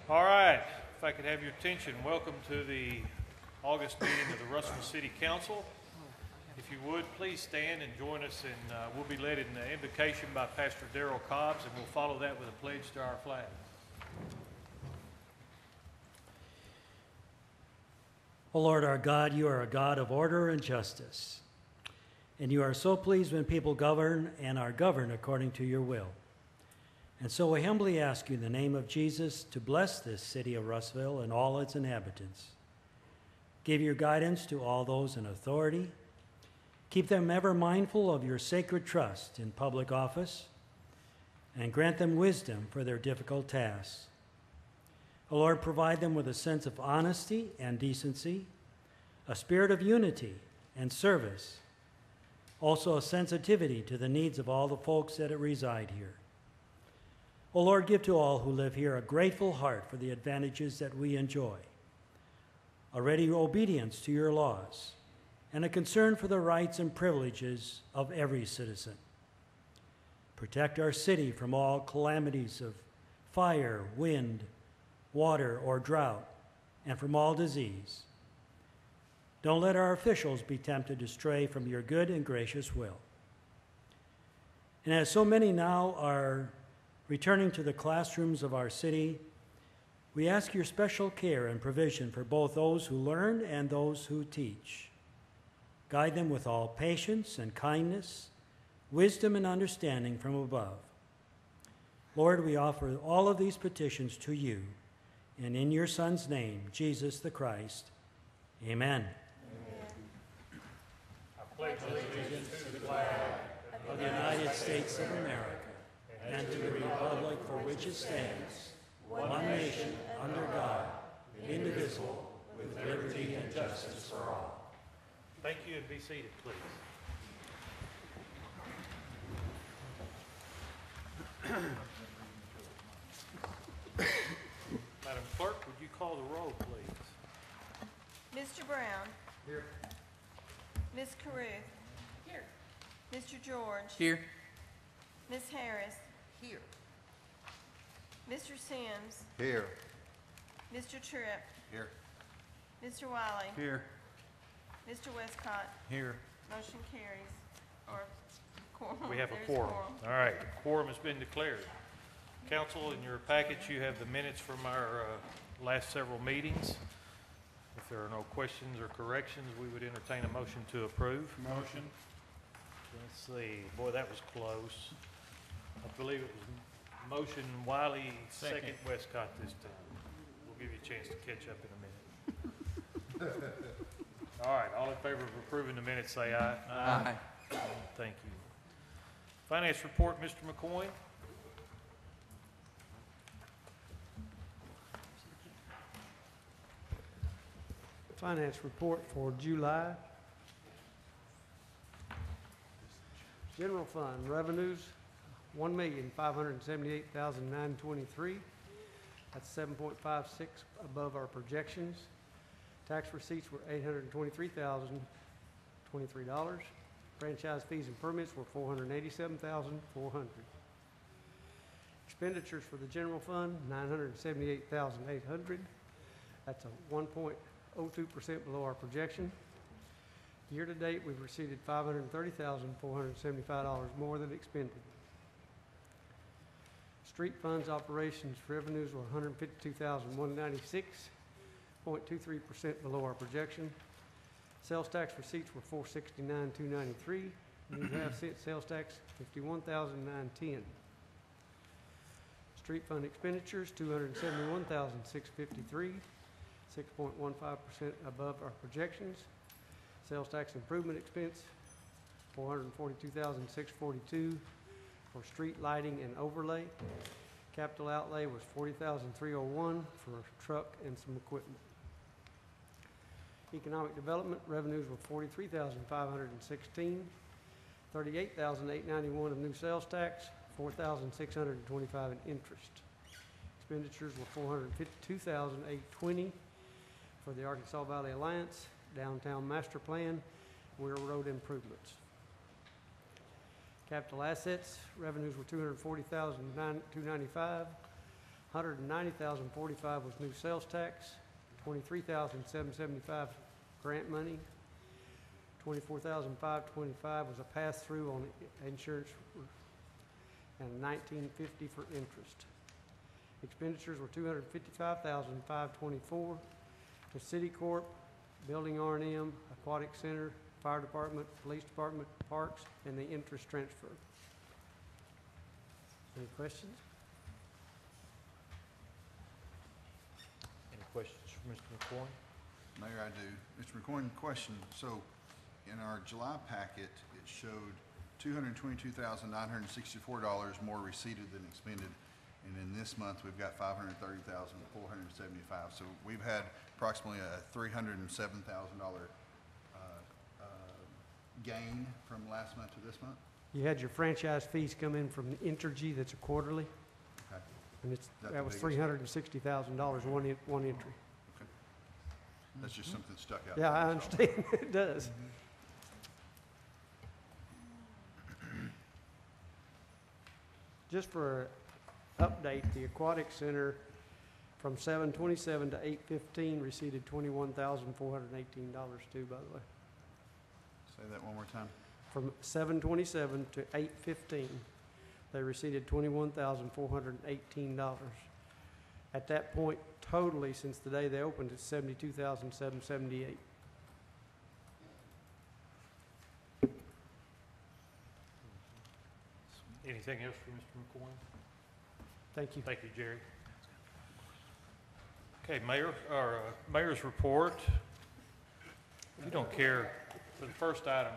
All right, if I could have your attention, welcome to the August meeting of the Russellville City Council. If you would, please stand and join us, and we'll be led in the invocation by Pastor Darrell Cobbs, and we'll follow that with a pledge to our flag. O Lord our God, you are a God of order and justice, and you are so pleased when people govern and are governed according to your will. And so we humbly ask you in the name of Jesus to bless this city of Russellville and all its inhabitants. Give your guidance to all those in authority. Keep them ever mindful of your sacred trust in public office, and grant them wisdom for their difficult tasks. O Lord, provide them with a sense of honesty and decency, a spirit of unity and service, also a sensitivity to the needs of all the folks that reside here. O Lord, give to all who live here a grateful heart for the advantages that we enjoy, a ready obedience to your laws, and a concern for the rights and privileges of every citizen. Protect our city from all calamities of fire, wind, water, or drought, and from all disease. Don't let our officials be tempted to stray from your good and gracious will. And as so many now are returning to the classrooms of our city, we ask your special care and provision for both those who learn and those who teach. Guide them with all patience and kindness, wisdom and understanding from above. Lord, we offer all of these petitions to you, and in your Son's name, Jesus the Christ. Amen. I pledge allegiance to the flag of the United States of America, and to the republic for which it stands, one nation, under God, indivisible, with liberty and justice for all. Thank you, and be seated, please. Madam Clerk, would you call the roll, please? Mr. Brown. Here. Ms. Caruth. Here. Mr. George. Here. Ms. Harris. Here. Mr. Sims. Here. Mr. Tripp. Here. Mr. Wiley. Here. Mr. Westcott. Here. Motion carries. Or quorum. We have a There's quorum. All right, the quorum has been declared. Council, in your package, you have the minutes from our last several meetings. If there are no questions or corrections, we would entertain a motion to approve. Motion. Let's see. Boy, that was close. I believe it was motion Wiley, second Westcott this time. We'll give you a chance to catch up in a minute. All right, all in favor of approving the minutes, say aye. Aye. Thank you. Finance report, Mr. McCoy. Finance report for July. General fund revenues, $1,578,923. That's 7.56 above our projections. Tax receipts were $823,023. Franchise fees and permits were $487,400. Expenditures for the general fund, $978,800. That's a 1.02% below our projection. Year to date, we've received $530,475 more than expended. Street funds operations revenues were $152,196, 0.23% below our projection. Sales tax receipts were $469,293. New half-cent sales tax $51,910. Street fund expenditures $271,653, 6.15% above our projections. Sales tax improvement expense $442,642 for street lighting and overlay. Capital outlay was $40,301 for a truck and some equipment. Economic development revenues were $43,516, $38,891 of new sales tax, $4,625 in interest. Expenditures were $452,820 for the Arkansas Valley Alliance, Downtown Master Plan, railroad improvements. Capital assets revenues were $240,295, $190,045 was new sales tax, $23,775 grant money, $24,525 was a pass-through on insurance, and $19.50 for interest. Expenditures were $255,524 to City Corp, Building R&M, Aquatic Center, Fire Department, Police Department, Parks, and the interest transfer. Any questions? Any questions for Mr. McCoy? Mayor, I do. Mr. McCoy, question. So in our July packet, it showed $222,964 more receipted than expended. And in this month, we've got $530,475. So we've had approximately a $307,000 gain from last month to this month. You had your franchise fees come in from Entergy, that's a quarterly, Okay. and that was $360,000, one entry. Okay. That's just something stuck out. Yeah, I there, so. understand, it does. Just for update, the Aquatic Center from 7/27 to 8/15 received $21,418 too, by the way. Say that one more time. From 7/27 to 8/15, they received $21,418. At that point, totally, since the day they opened, it's $72,778. Anything else for Mr. McCoy? Thank you. Thank you, Jerry. Okay, Mayor's report. If you don't care, for the first item,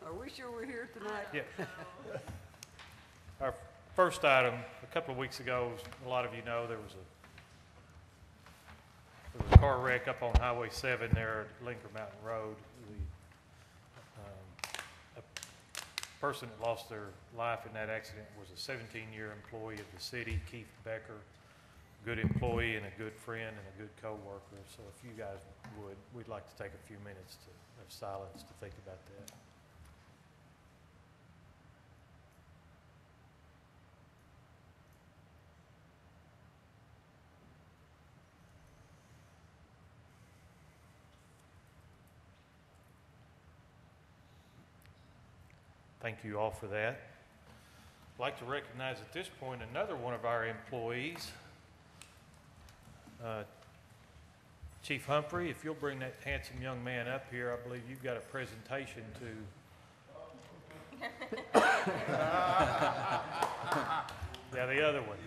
Are we sure we're here tonight? yeah. Our first item, a couple of weeks ago, as a lot of you know, there was a car wreck up on Highway 7 there at Linker Mountain Road. A person that lost their life in that accident was a 17-year employee of the city, Keith Becker, good employee and a good friend and a good co-worker. So if you guys would, we'd like to take a few minutes of silence to think about that. Thank you all for that. I'd like to recognize at this point another one of our employees, Chief Humphrey. If you'll bring that handsome young man up here, I believe you've got a presentation to. Yeah, the other one.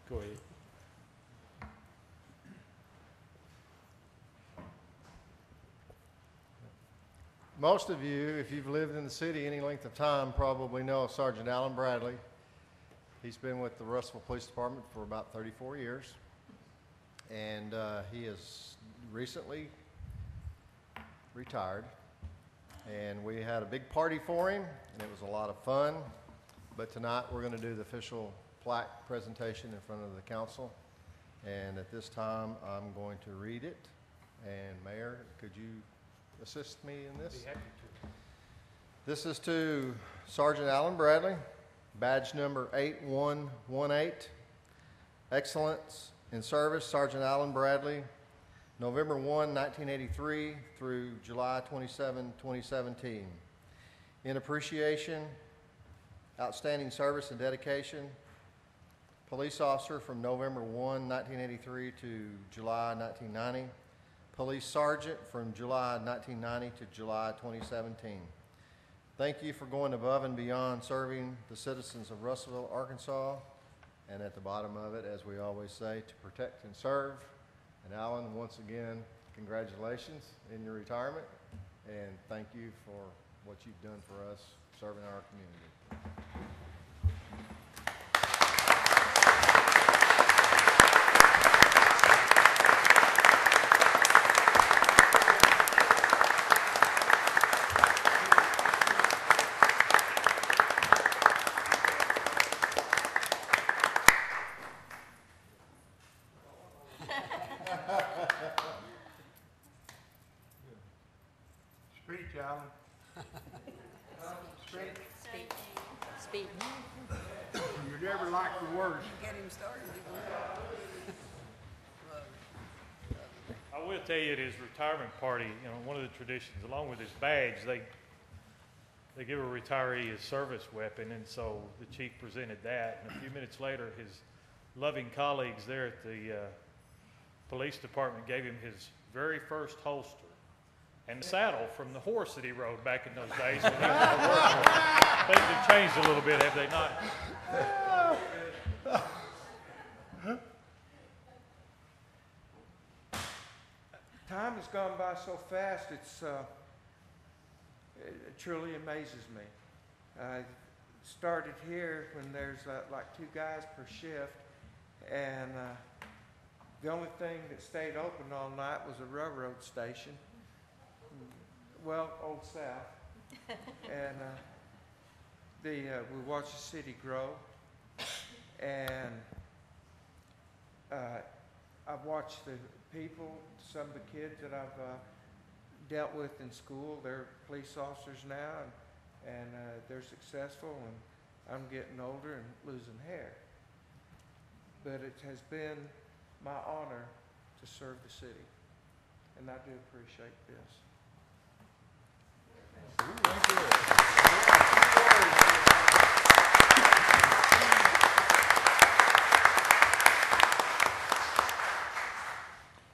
Go ahead. Most of you, if you've lived in the city any length of time, probably know Sergeant Alan Bradley. He's been with the Russellville Police Department for about 34 years, and he has recently retired. And we had a big party for him, and it was a lot of fun. But tonight we're going to do the official plaque presentation in front of the council. And at this time, I'm going to read it. And Mayor, could you assist me in this? Be happy to. This is to Sergeant Alan Bradley, badge number 8118. Excellence in service, Sergeant Alan Bradley, November 1, 1983 through July 27, 2017. In appreciation, outstanding service and dedication, police officer from November 1, 1983 to July 1990. Police Sergeant from July 1990 to July 2017. Thank you for going above and beyond serving the citizens of Russellville, Arkansas, and at the bottom of it, as we always say, to protect and serve. And Alan, once again, congratulations in your retirement, and thank you for what you've done for us serving our community. Speed. never liked the worst. Get him started. I will tell you, at his retirement party, you know, one of the traditions, along with his badge, they give a retiree his service weapon, and so the chief presented that. And a few minutes later, his loving colleagues there at the police department gave him his very first holster and the saddle from the horse that he rode back in those days when he was at work. Things have changed a little bit, have they not? Time has gone by so fast, it truly amazes me. I started here when there's like 2 guys per shift, and the only thing that stayed open all night was a railroad station. Well, Old South. And we watched the city grow, and I've watched the people, some of the kids that I've dealt with in school. They're police officers now, and they're successful, and I'm getting older and losing hair. But it has been my honor to serve the city, and I do appreciate this.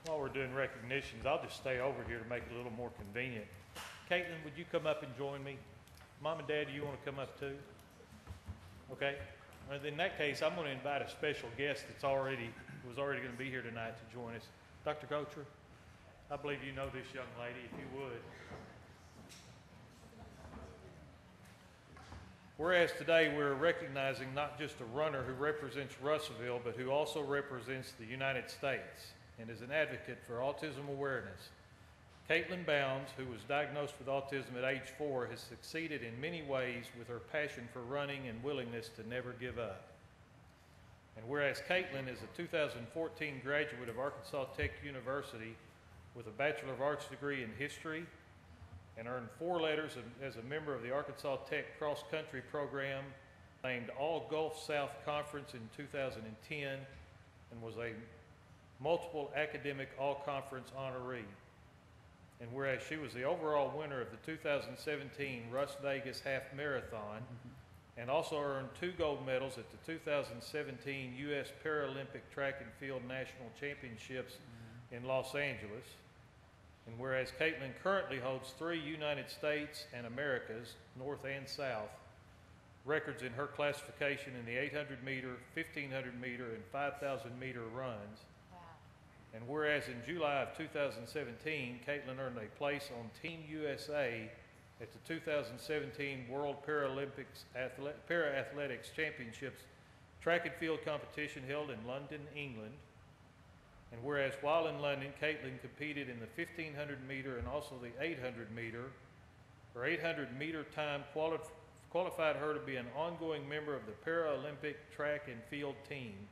While we're doing recognitions, I'll just stay over here to make it a little more convenient. Caitlin, would you come up and join me? Mom and Dad, do you want to come up too? Okay. Well, in that case, I'm going to invite a special guest was already going to be here tonight to join us. Dr. Gocher, I believe you know this young lady, if you would. Whereas today we're recognizing not just a runner who represents Russellville, but who also represents the United States and is an advocate for autism awareness. Caitlin Bounds, who was diagnosed with autism at age 4, has succeeded in many ways with her passion for running and willingness to never give up. And whereas Caitlin is a 2014 graduate of Arkansas Tech University with a Bachelor of Arts degree in history, and earned 4 letters as a member of the Arkansas Tech Cross Country program, named All Gulf South Conference in 2010, and was a multiple academic all-conference honoree. And whereas she was the overall winner of the 2017 Las Vegas Half Marathon, and also earned 2 gold medals at the 2017 U.S. Paralympic Track and Field National Championships in Los Angeles. And whereas Caitlin currently holds 3 United States and Americas, North and South, records in her classification in the 800-meter, 1,500-meter, and 5,000-meter runs. And whereas in July of 2017, Caitlin earned a place on Team USA at the 2017 World Para-Athletics Championships track and field competition held in London, England. And whereas while in London, Caitlin competed in the 1,500-meter and also the 800-meter. Her 800-meter time qualified her to be an ongoing member of the Paralympic track and field team.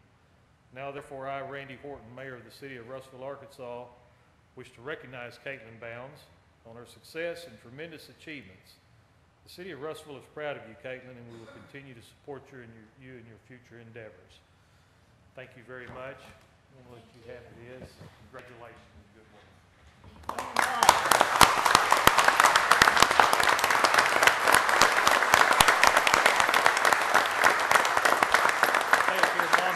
Now, therefore, I, Randy Horton, Mayor of the City of Russellville, Arkansas, wish to recognize Caitlin Bounds on her success and tremendous achievements. The City of Russellville is proud of you, Caitlin, and we will continue to support you in your future endeavors. Thank you very much. I'm going to let you have this. Congratulations and good work. Stay up here, Mom.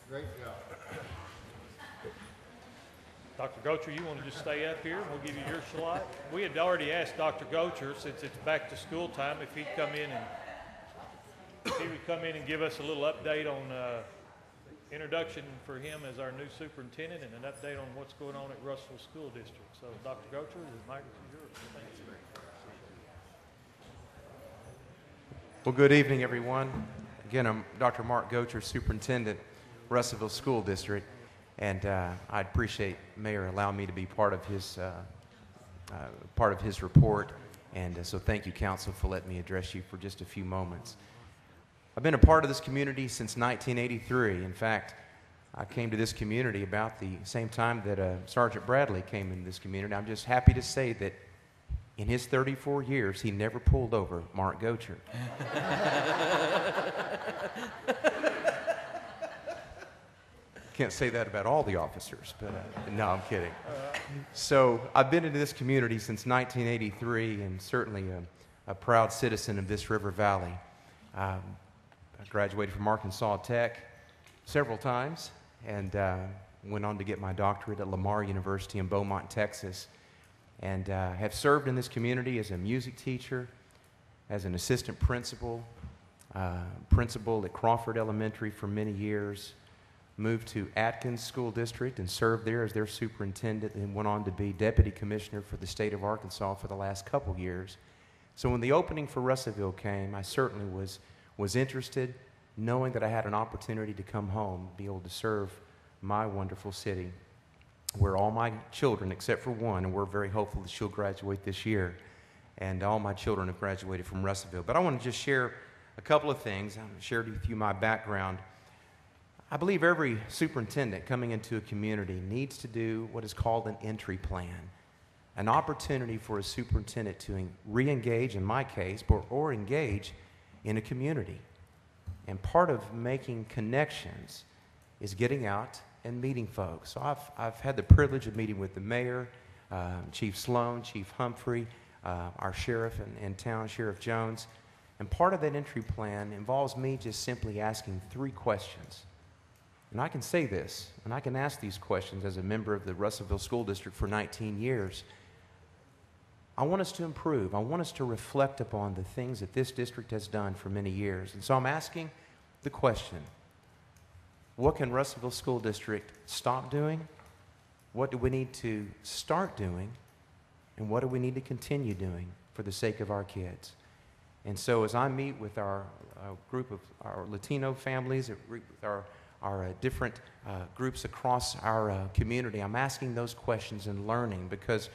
Great job. Dr. Gocher, you want to just stay up here and we'll give you your slot? We had already asked Dr. Gocher, since it's back to school time, if he would come in and give us a little update on introduction for him as our new superintendent and an update on what's going on at Russellville School District. So, Dr. Gocher, the mic is yours. Thank you. Well, good evening, everyone. Again, I'm Dr. Mark Gocher, Superintendent, Russellville School District, and I appreciate Mayor allowing me to be part of his report, and so thank you, Council, for letting me address you for just a few moments. I've been a part of this community since 1983. In fact, I came to this community about the same time that Sergeant Bradley came into this community. I'm just happy to say that in his 34 years, he never pulled over Mark Gocher. Can't say that about all the officers, but no, I'm kidding. So I've been in this community since 1983 and certainly a proud citizen of this river valley. I graduated from Arkansas Tech several times and went on to get my doctorate at Lamar University in Beaumont, Texas, and have served in this community as a music teacher, as an assistant principal, principal at Crawford Elementary for many years, moved to Atkins School District and served there as their superintendent, and went on to be deputy commissioner for the state of Arkansas for the last couple years. So when the opening for Russellville came, I certainly was interested, knowing that I had an opportunity to come home, be able to serve my wonderful city, where all my children, except for one, and we're very hopeful that she'll graduate this year, and all my children have graduated from Russellville. But I want to just share a couple of things. I'm going to share with you my background. I believe every superintendent coming into a community needs to do what is called an entry plan, an opportunity for a superintendent to re-engage, in my case, or engage in a community. And part of making connections is getting out and meeting folks. So I've had the privilege of meeting with the mayor, Chief Sloan, Chief Humphrey, our sheriff in town, Sheriff Jones. And part of that entry plan involves me just simply asking 3 questions. And I can say this, and I can ask these questions as a member of the Russellville School District for 19 years. I want us to improve. I want us to reflect upon the things that this district has done for many years. And so I'm asking the question, what can Russellville School District stop doing? What do we need to start doing? And what do we need to continue doing for the sake of our kids? And so as I meet with our group of our Latino families, with our different groups across our community, I'm asking those questions and learning, because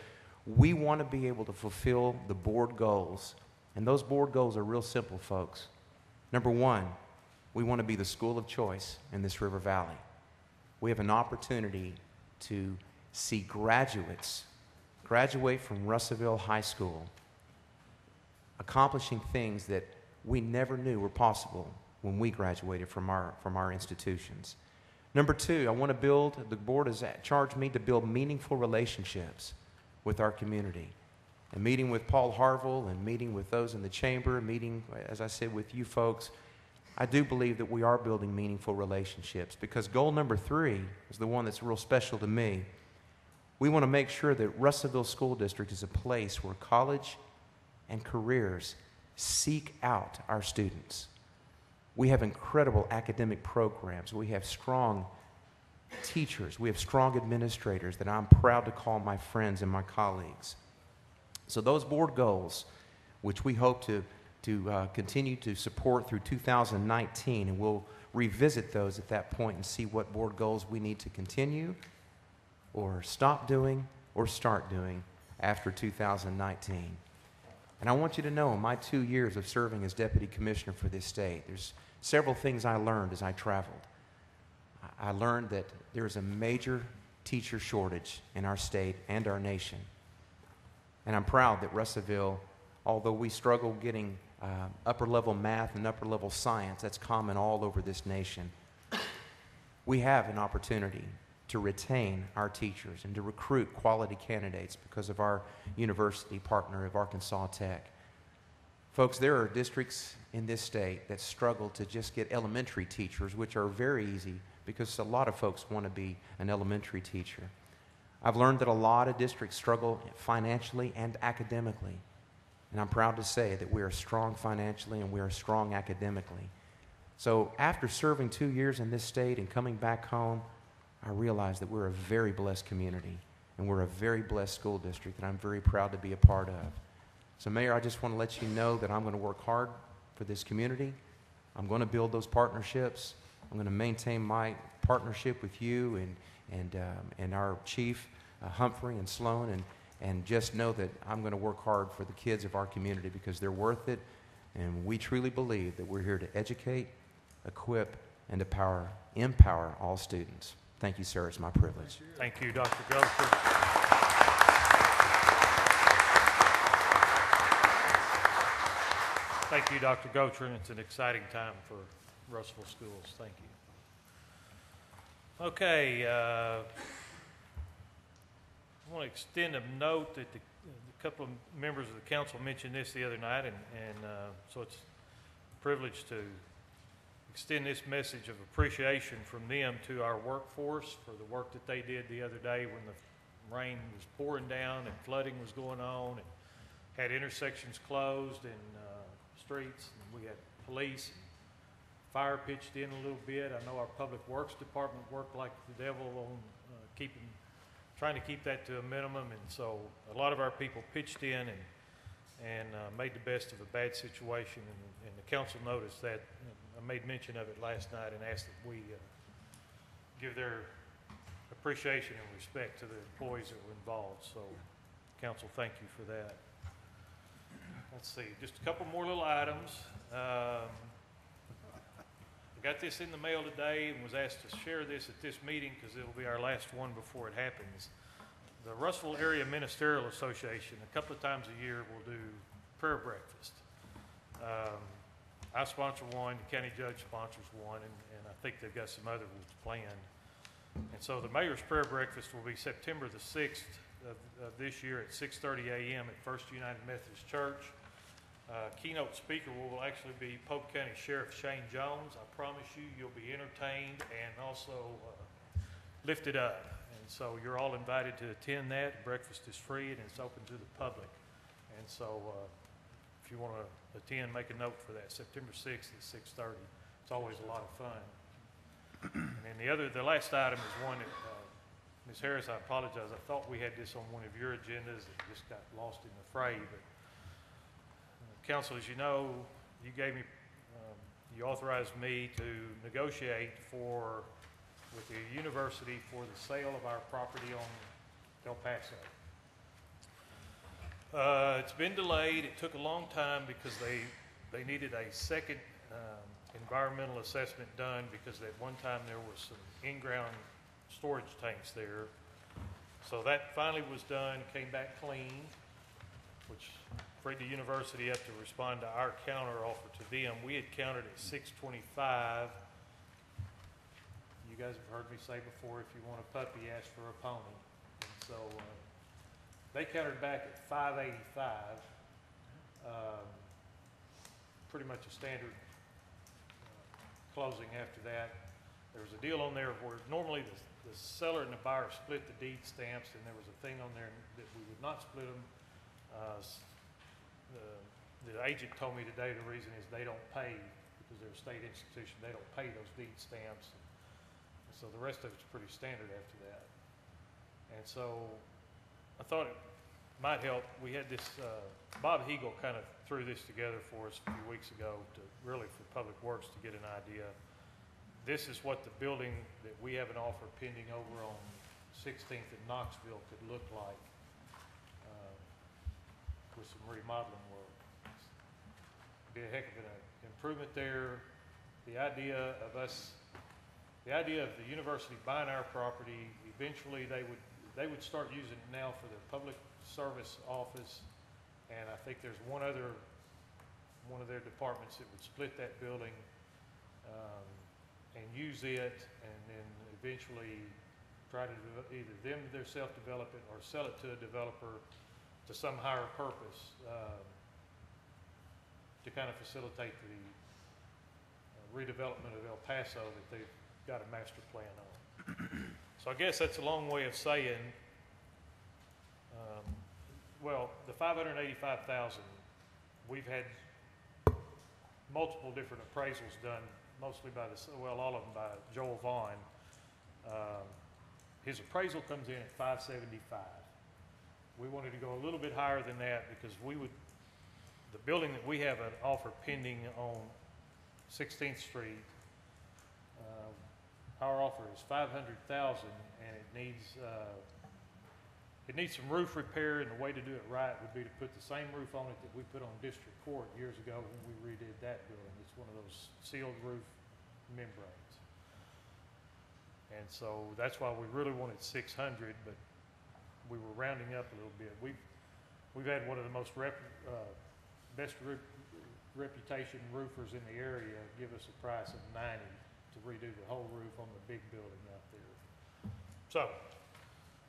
we want to be able to fulfill the board goals. And those board goals are real simple, folks. Number 1, we want to be the school of choice in this river valley. We have an opportunity to see graduates graduate from Russellville High School accomplishing things that we never knew were possible when we graduated from our institutions. Number 2, I want to build, the board has charged me to build meaningful relationships with our community. And meeting with Paul Harville and meeting with those in the chamber, meeting, as I said, with you folks, I do believe that we are building meaningful relationships, because goal number 3 is the one that's real special to me. We want to make sure that Russellville School District is a place where college and careers seek out our students. We have incredible academic programs. We have strong teachers. We have strong administrators that I'm proud to call my friends and my colleagues. So those board goals, which we hope to continue to support through 2019, and we'll revisit those at that point and see what board goals we need to continue or stop doing or start doing after 2019. And I want you to know, in my 2 years of serving as Deputy Commissioner for this state, there's several things I learned as I traveled. I learned that there is a major teacher shortage in our state and our nation. And I'm proud that Russellville, although we struggle getting upper-level math and upper-level science, that's common all over this nation, we have an opportunity to retain our teachers and to recruit quality candidates because of our university partner of Arkansas Tech. Folks, there are districts in this state that struggle to just get elementary teachers, which are very easy because a lot of folks want to be an elementary teacher. I've learned that a lot of districts struggle financially and academically. And I'm proud to say that we are strong financially and we are strong academically. So after serving 2 years in this state and coming back home, I realized that we're a very blessed community and we're a very blessed school district that I'm very proud to be a part of. So Mayor, I just want to let you know that I'm going to work hard for this community. I'm going to build those partnerships. I'm going to maintain my partnership with you and our chief, Humphrey and Sloan, and just know that I'm going to work hard for the kids of our community because they're worth it And we truly believe that we're here to educate, equip, and empower all students. Thank you, sir. It's my privilege. Thank you, Dr. Gosher. Thank you, Dr. Gotrin. It's an exciting time for Russellville schools. Thank you. Okay, I want to extend a note that a couple of members of the council mentioned this the other night, and so it's a privilege to extend this message of appreciation from them to our workforce for the work that they did the other day when the rain was pouring down and flooding was going on and had intersections closed and streets, and we had police and fire pitched in a little bit. I know our public works department worked like the devil on trying to keep that to a minimum, and so a lot of our people pitched in and made the best of a bad situation, and the council noticed that. I made mention of it last night and asked that we give their appreciation and respect to the employees that were involved. So, council, thank you for that. Let's see, just a couple more little items. I got this in the mail today and was asked to share this at this meeting because it'll be our last one before it happens. The Russellville Area Ministerial Association, a couple of times a year, will do prayer breakfast. I sponsor one, the county judge sponsors one, and I think they've got some other ones planned. And so the mayor's prayer breakfast will be September the 6th of this year at 6:30 a.m. at First United Methodist Church. Keynote speaker will actually be Polk County Sheriff Shane Jones. I promise you, you'll be entertained and also lifted up. And so you're all invited to attend that. Breakfast is free and it's open to the public. And so if you want to attend, make a note for that. September 6th at 6:30. It's always a lot of fun. And then the last item is one that, Ms. Harris, I apologize. I thought we had this on one of your agendas. It just got lost in the fray. But council, as you know, you gave me, you authorized me to negotiate with the university for the sale of our property on El Paso. It's been delayed. It took a long time because they needed a second environmental assessment done because at one time there was some in-ground storage tanks there. So that finally was done, came back clean, which freed the university up to respond to our counter offer to them. We had countered at $625. You guys have heard me say before, if you want a puppy, ask for a pony. And so they countered back at $585. Pretty much a standard closing after that. There was a deal on there where normally the seller and the buyer split the deed stamps, and there was a thing on there that we would not split them. The agent told me today the reason is they don't pay, because they're a state institution, they don't pay those deed stamps. And so the rest of it's pretty standard after that. And so I thought it might help. We had this, Bob Hegel kind of threw this together for us a few weeks ago for Public Works to get an idea. This is what the building that we have an offer pending over on 16th in Knoxville could look like with some remodeling work. Be a heck of an improvement there. The idea of the university buying our property, eventually they would start using it now for their public service office, and I think there's one of their departments that would split that building and use it, and then eventually try to either them self-develop it or sell it to a developer to some higher purpose to kind of facilitate the redevelopment of El Paso that they've got a master plan on. So I guess that's a long way of saying, well, the $585,000, we've had multiple different appraisals done, mostly by all of them by Joel Vaughn. His appraisal comes in at $575. We wanted to go a little bit higher than that because the building that we have an offer pending on 16th Street, our offer is $500,000, and it needs It needs some roof repair, and the way to do it right would be to put the same roof on it that we put on District Court years ago when we redid that building. It's one of those sealed roof membranes. And so that's why we really wanted 600, but we were rounding up a little bit. We've had one of the most best reputation roofers in the area give us a price of $90 to redo the whole roof on the big building out there. So,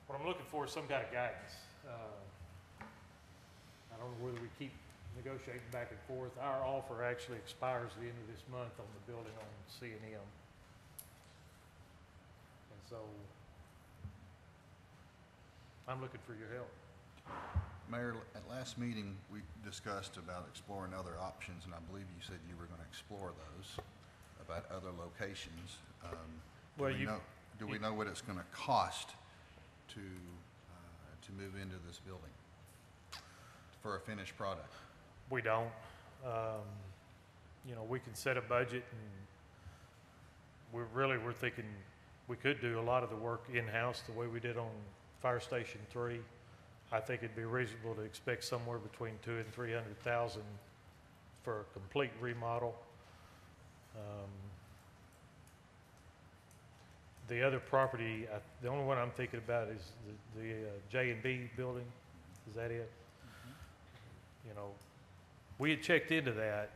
what I'm looking for is some kind of guidance. I don't know whether we keep negotiating back and forth. Our offer actually expires at the end of this month on the building on C&M. And so, I'm looking for your help. Mayor, at last meeting, we discussed about exploring other options, and I believe you said you were going to explore those, about other locations. Well, Do we know what it's going to cost to move into this building for a finished product? We don't. You know, we can set a budget, and we're thinking we could do a lot of the work in-house the way we did on Fire Station 3. I think it'd be reasonable to expect somewhere between $200,000 and $300,000 for a complete remodel. The other property, the only one I'm thinking about is the J&B building. Is that it? You know, we had checked into that.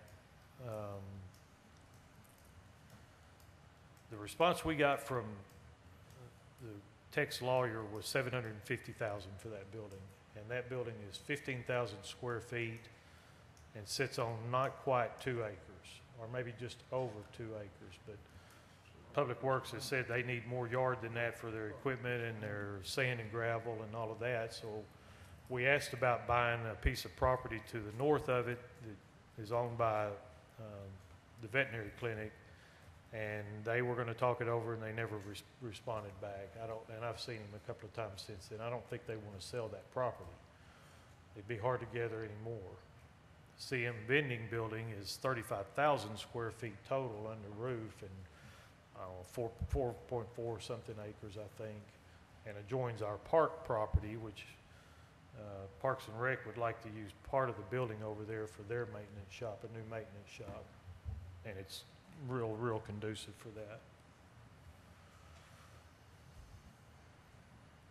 The response we got from the Tech's lawyer was $750,000 for that building, and that building is 15,000 square feet and sits on not quite 2 acres, or maybe just over 2 acres. But Public Works has said they need more yard than that for their equipment and their sand and gravel and all of that. So we asked about buying a piece of property to the north of it that is owned by the veterinary clinic, and they were going to talk it over, and they never responded back. And I've seen them a couple of times since then. I don't think they want to sell that property. It'd be hard to gather anymore. CM Vending Building is 35,000 square feet total under roof, and 4.4 something acres, I think, and adjoins our park property, which Parks and Rec would like to use part of the building over there for their maintenance shop, a new maintenance shop, and it's real conducive for that.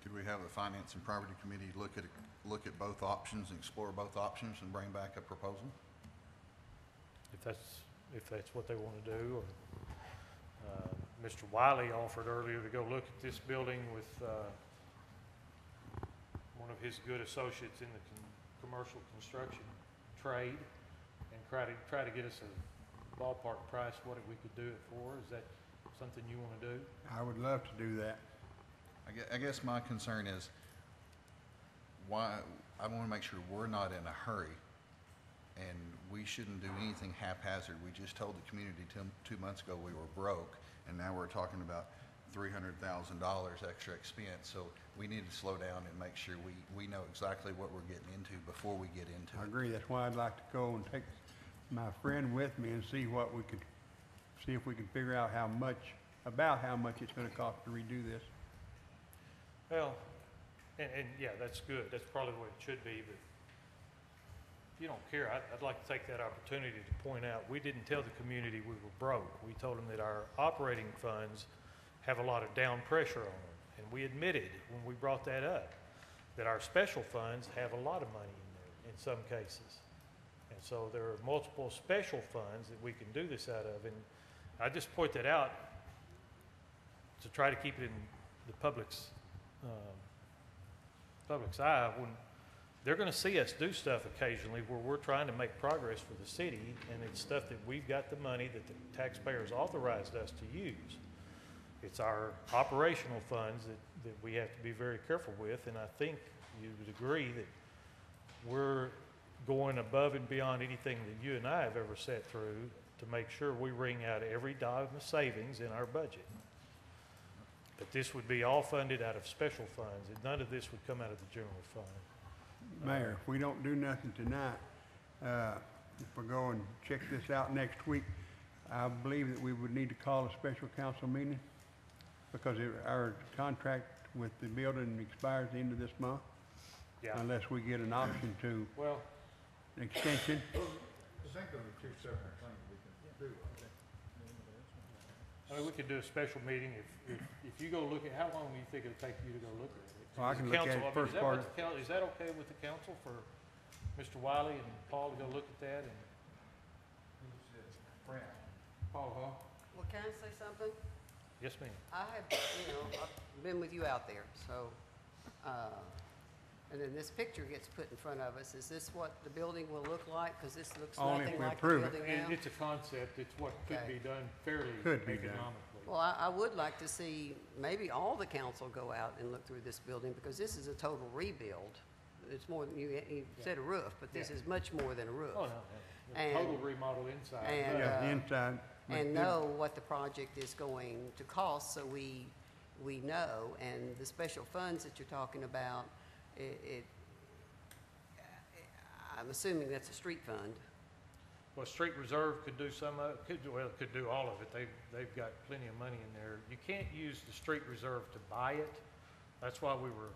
Could we have the Finance and Property Committee look at both options and explore both options and bring back a proposal? If that's what they want to do. Or, Mr. Wiley offered earlier to go look at this building with one of his good associates in the commercial construction trade, and try to get us a ballpark price what we could do it for. Is that something you want to do? I would love to do that. I guess my concern is why I want to make sure we're not in a hurry, and we shouldn't do anything haphazard. We just told the community 2 months ago we were broke, and now we're talking about $300,000 extra expense. So we need to slow down and make sure we know exactly what we're getting into before we get into it. I agree. That's why I'd like to go and take my friend with me and see if we can figure out how much it's going to cost to redo this. Well, and yeah, that's good. That's probably what it should be. But if you don't care, I'd like to take that opportunity to point out we didn't tell the community we were broke. We told them that our operating funds have a lot of down pressure on them, and we admitted when we brought that up that our special funds have a lot of money in there in some cases. And so there are multiple special funds that we can do this out of, and I just point that out to try to keep it in the public's eye when they're going to see us do stuff occasionally where we're trying to make progress for the city, and it's stuff that we've got the money that the taxpayers authorized us to use. It's our operational funds that we have to be very careful with, and I think you would agree that we're going above and beyond anything that you and I have ever sat through to make sure we wring out every dime of savings in our budget. But this would be all funded out of special funds, and none of this would come out of the general fund. Mayor, if we don't do nothing tonight, if we go and check this out next week, I believe that we would need to call a special council meeting because our contract with the building expires at the end of this month. Yeah, unless we get an option to well, an extension. I mean, we could do a special meeting if you go look at, how long do you think it'll take you to go look at it? Well, I Is can the look at council- it I mean, first part. Is that okay with the council for Mr. Wiley and Paul to go look at that and? Paul, huh? Well, can I say something? Yes, ma'am. I have, I've been with you out there, so, and then this picture gets put in front of us. Is this what the building will look like? Because this looks Only if nothing we like the approve it. building now. It's a concept, it's what could Okay. be done fairly Could be done. economically. Well, I would like to see maybe all the council go out and look through this building, because this is a total rebuild. It's more than, you said a roof, but this Yeah. is much more than a roof. Oh, no, no. And- Total remodel inside. and, but- Yeah, the inside. but And the- know what the project is going to cost, so we know. And the special funds that you're talking about, I'm assuming that's a street fund. Well, street reserve could do some of it, could do all of it. They've got plenty of money in there. You can't use the street reserve to buy it. That's why we were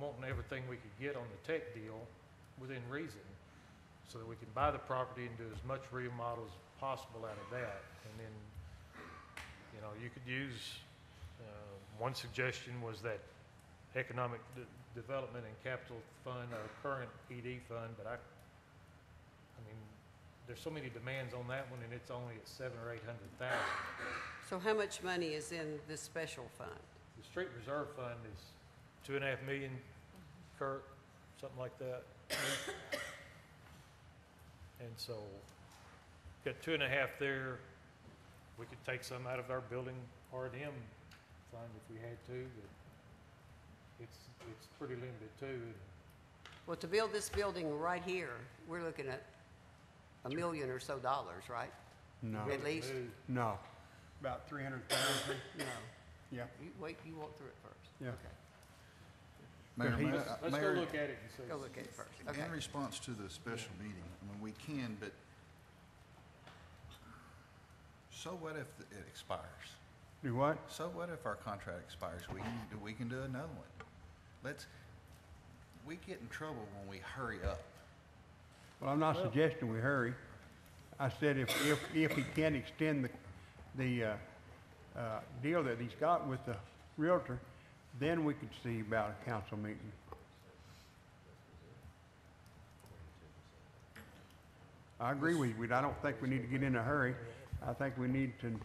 wanting everything we could get on the tech deal within reason, so that we can buy the property and do as much remodel as possible out of that. And then, you could use, one suggestion was that economic development and capital fund, our current ED fund, but I mean, there's so many demands on that one, and it's only at $700,000 or $800,000. So how much money is in this special fund? The street reserve fund is $2.5 million, Kurt, something like that. And so, got 2.5 there. We could take some out of our building R&M fund if we had to, but it's pretty limited too. Well, to build this building right here, we're looking at $1 million or so, right? No, At least? no, about 300,000, No. yeah. You walk through it first. Yeah. Okay. Mayor, But he's- Let's go Mayor, look at it and see. Go look at it first. Okay. in response to the special meeting, I mean, we can, but so what if it expires? Do what? So what if our contract expires? We can do another one. We get in trouble when we hurry up. Well, I'm not suggesting we hurry. I said if he can extend the deal that he's got with the Realtor, then we could see about a council meeting. I agree with you. I don't think we need to get in a hurry. I think we need to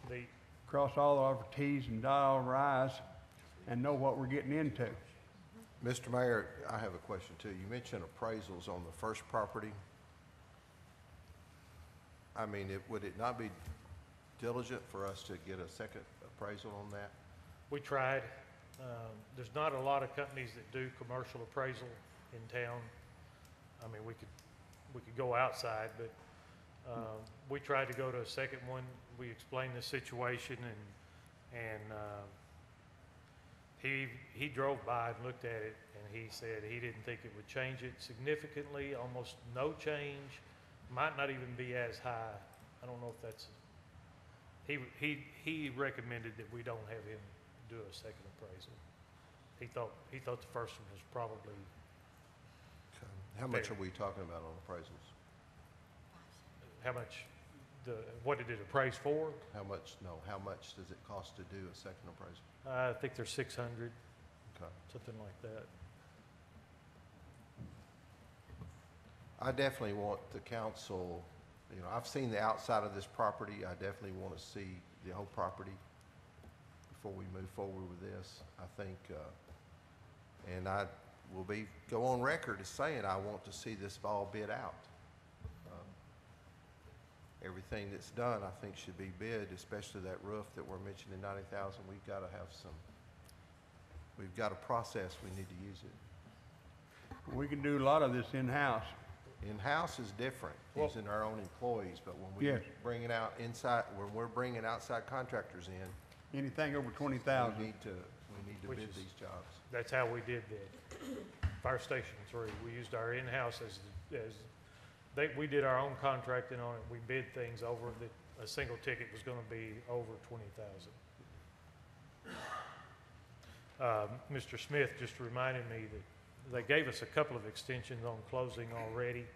The, cross all our Ts and dot all our Is and know what we're getting into. Mr. Mayor, I have a question too. You mentioned appraisals on the first property. I mean, would it not be diligent for us to get a second appraisal on that? we tried. There's not a lot of companies that do commercial appraisal in town. I mean, we could go outside, but we tried to go to a second one. We explained the situation, and he drove by and looked at it, and he said he didn't think it would change it significantly, almost no change, might not even be as high. I don't know if that's, he recommended that we don't have him do a second appraisal. He thought the first one was probably, How much are we talking about on appraisals? how much, what did it appraise for? How much does it cost to do a second appraisal? I think they're 600, Okay. something like that. I definitely want the council, I've seen the outside of this property. I definitely want to see the whole property before we move forward with this. I think, and I will go on record as saying I want to see this all bid out. Everything that's done, I think, should be bid, especially that roof that we're mentioning, 90,000. We've got a process. We need to use it. We can do a lot of this in-house. In-house is different, Well- using our own employees, but when Yes. when we're bringing outside contractors in, Anything over we 20,000. need to Which bid is- these jobs. That's how we did the Fire Station 3. We used our in-house we did our own contracting on it. We bid things over that a single ticket was gonna be over 20,000. Mr. Smith just reminded me that They gave us a couple of extensions on closing already.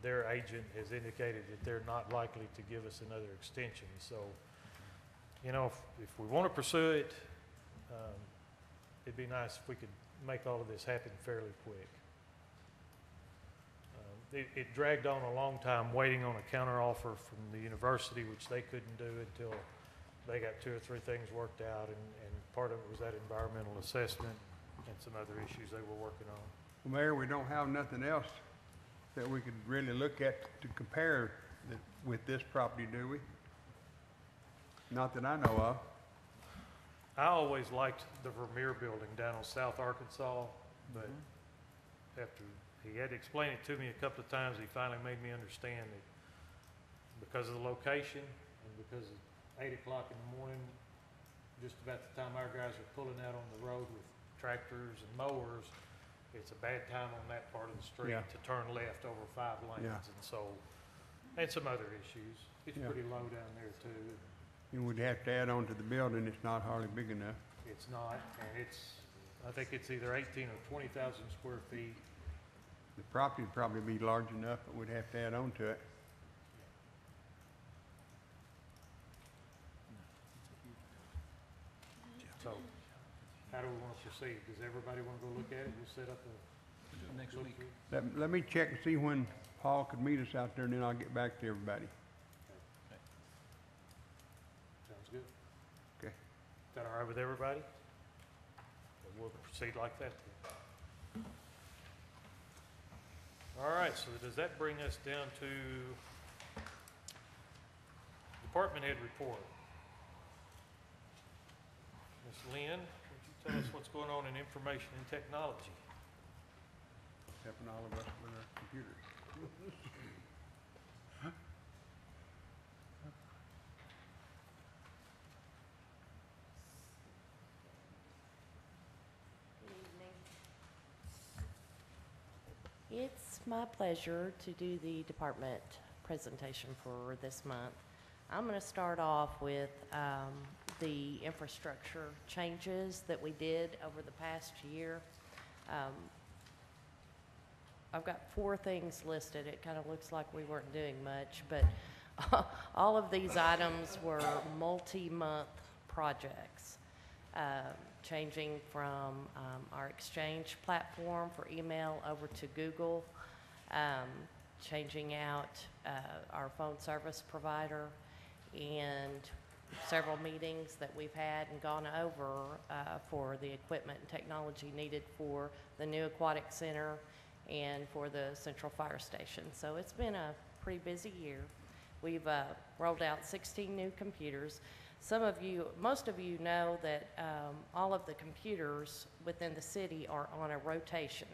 Their agent has indicated that they're not likely to give us another extension. So, you know, if we want to pursue it, it'd be nice if we could make all of this happen fairly quick. It dragged on a long time waiting on a counteroffer from the university, which they couldn't do until they got 2 or 3 things worked out, and part of it was that environmental assessment and some other issues they were working on. Well, Mayor, we don't have nothing else that we could really look at to compare with this property, do we? Not that I know of. I always liked the Vermeer building down on South Arkansas, but after he had to explain it to me a couple of times, he finally made me understand that because of the location and because of 8 o'clock in the morning, just about the time our guys are pulling out on the road with tractors and mowers, it's a bad time on that part of the street Yeah. to turn left over 5 lanes. Yeah. And so, and some other issues. It's Yeah. pretty low down there too. You would have to add on to the building, it's not hardly big enough. It's not, and I think it's either 18 or 20,000 square feet. The property would probably be large enough, but we'd have to add on to it. So, how do we want to proceed? Does everybody want to go look at it? We'll set up a next week. Let me check and see when Paul could meet us out there, and then I'll get back to everybody. Sounds good. Okay. Is that all right with everybody? Then we'll proceed like that then. All right, so does that bring us down to department head report? Ms. Lynn, would you tell us what's going on in information and technology? Helping all of us with our computers. It's my pleasure to do the department presentation for this month. I'm going to start off with the infrastructure changes that we did over the past year. I've got 4 things listed. It kind of looks like we weren't doing much, but all of these items were multi-month projects. Changing from our Exchange platform for email over to Google, changing out our phone service provider, and several meetings that we've had and gone over for the equipment and technology needed for the new aquatic center and for the central fire station. So it's been a pretty busy year. We've rolled out 16 new computers. Most of you know that all of the computers within the city are on a rotation,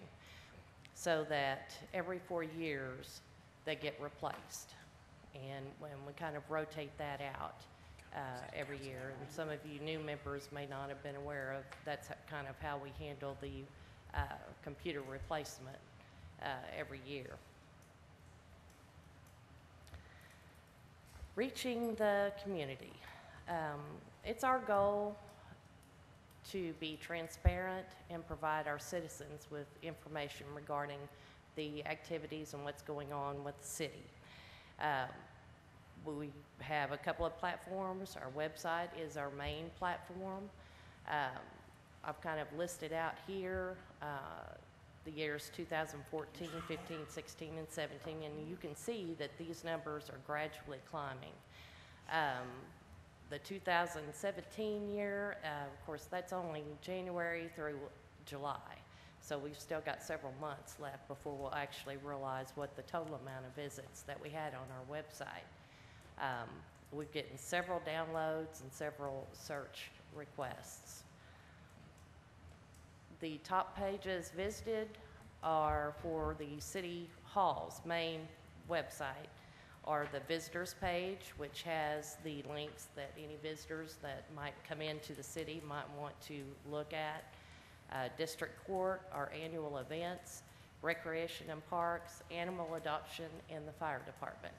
so that every 4 years they get replaced. And when we kind of rotate that out every year, and some of you new members may not have been aware of, that's kind of how we handle the computer replacement every year. Reaching the community. It's our goal to be transparent and provide our citizens with information regarding the activities and what's going on with the city. We have a couple of platforms. Our website is our main platform. I've kind of listed out here the years 2014, 15, 16, and 17, and you can see that these numbers are gradually climbing. The 2017 year, of course, that's only January through July. So we've still got several months left before we'll actually realize what the total amount of visits that we had on our website. We're getting several downloads and several search requests. The top pages visited are for the City Hall's main website, or the visitors page, which has the links that any visitors that might come into the city might want to look at. District Court, our annual events, Recreation and Parks, Animal Adoption, and the Fire Department.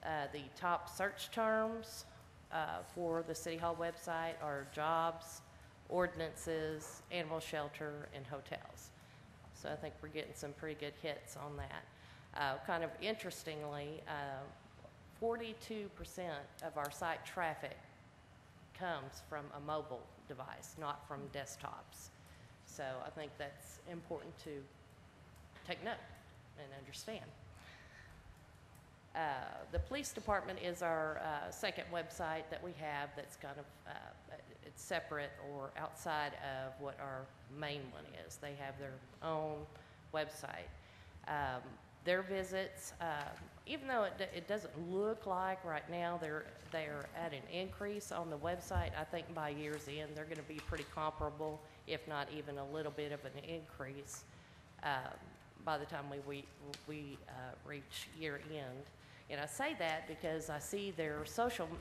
The top search terms for the City Hall website are jobs, ordinances, animal shelter, and hotels. So I think we're getting some pretty good hits on that. Kind of interestingly, 42% of our site traffic comes from a mobile device, not from desktops. So I think that's important to take note and understand. The police department is our second website that we have that's kind of it's separate or outside of what our main one is. They have their own website. Their visits, even though it doesn't look like right now they're at an increase on the website, I think by year's end they're going to be pretty comparable, if not even a little bit of an increase by the time we reach year end. And I say that because I see their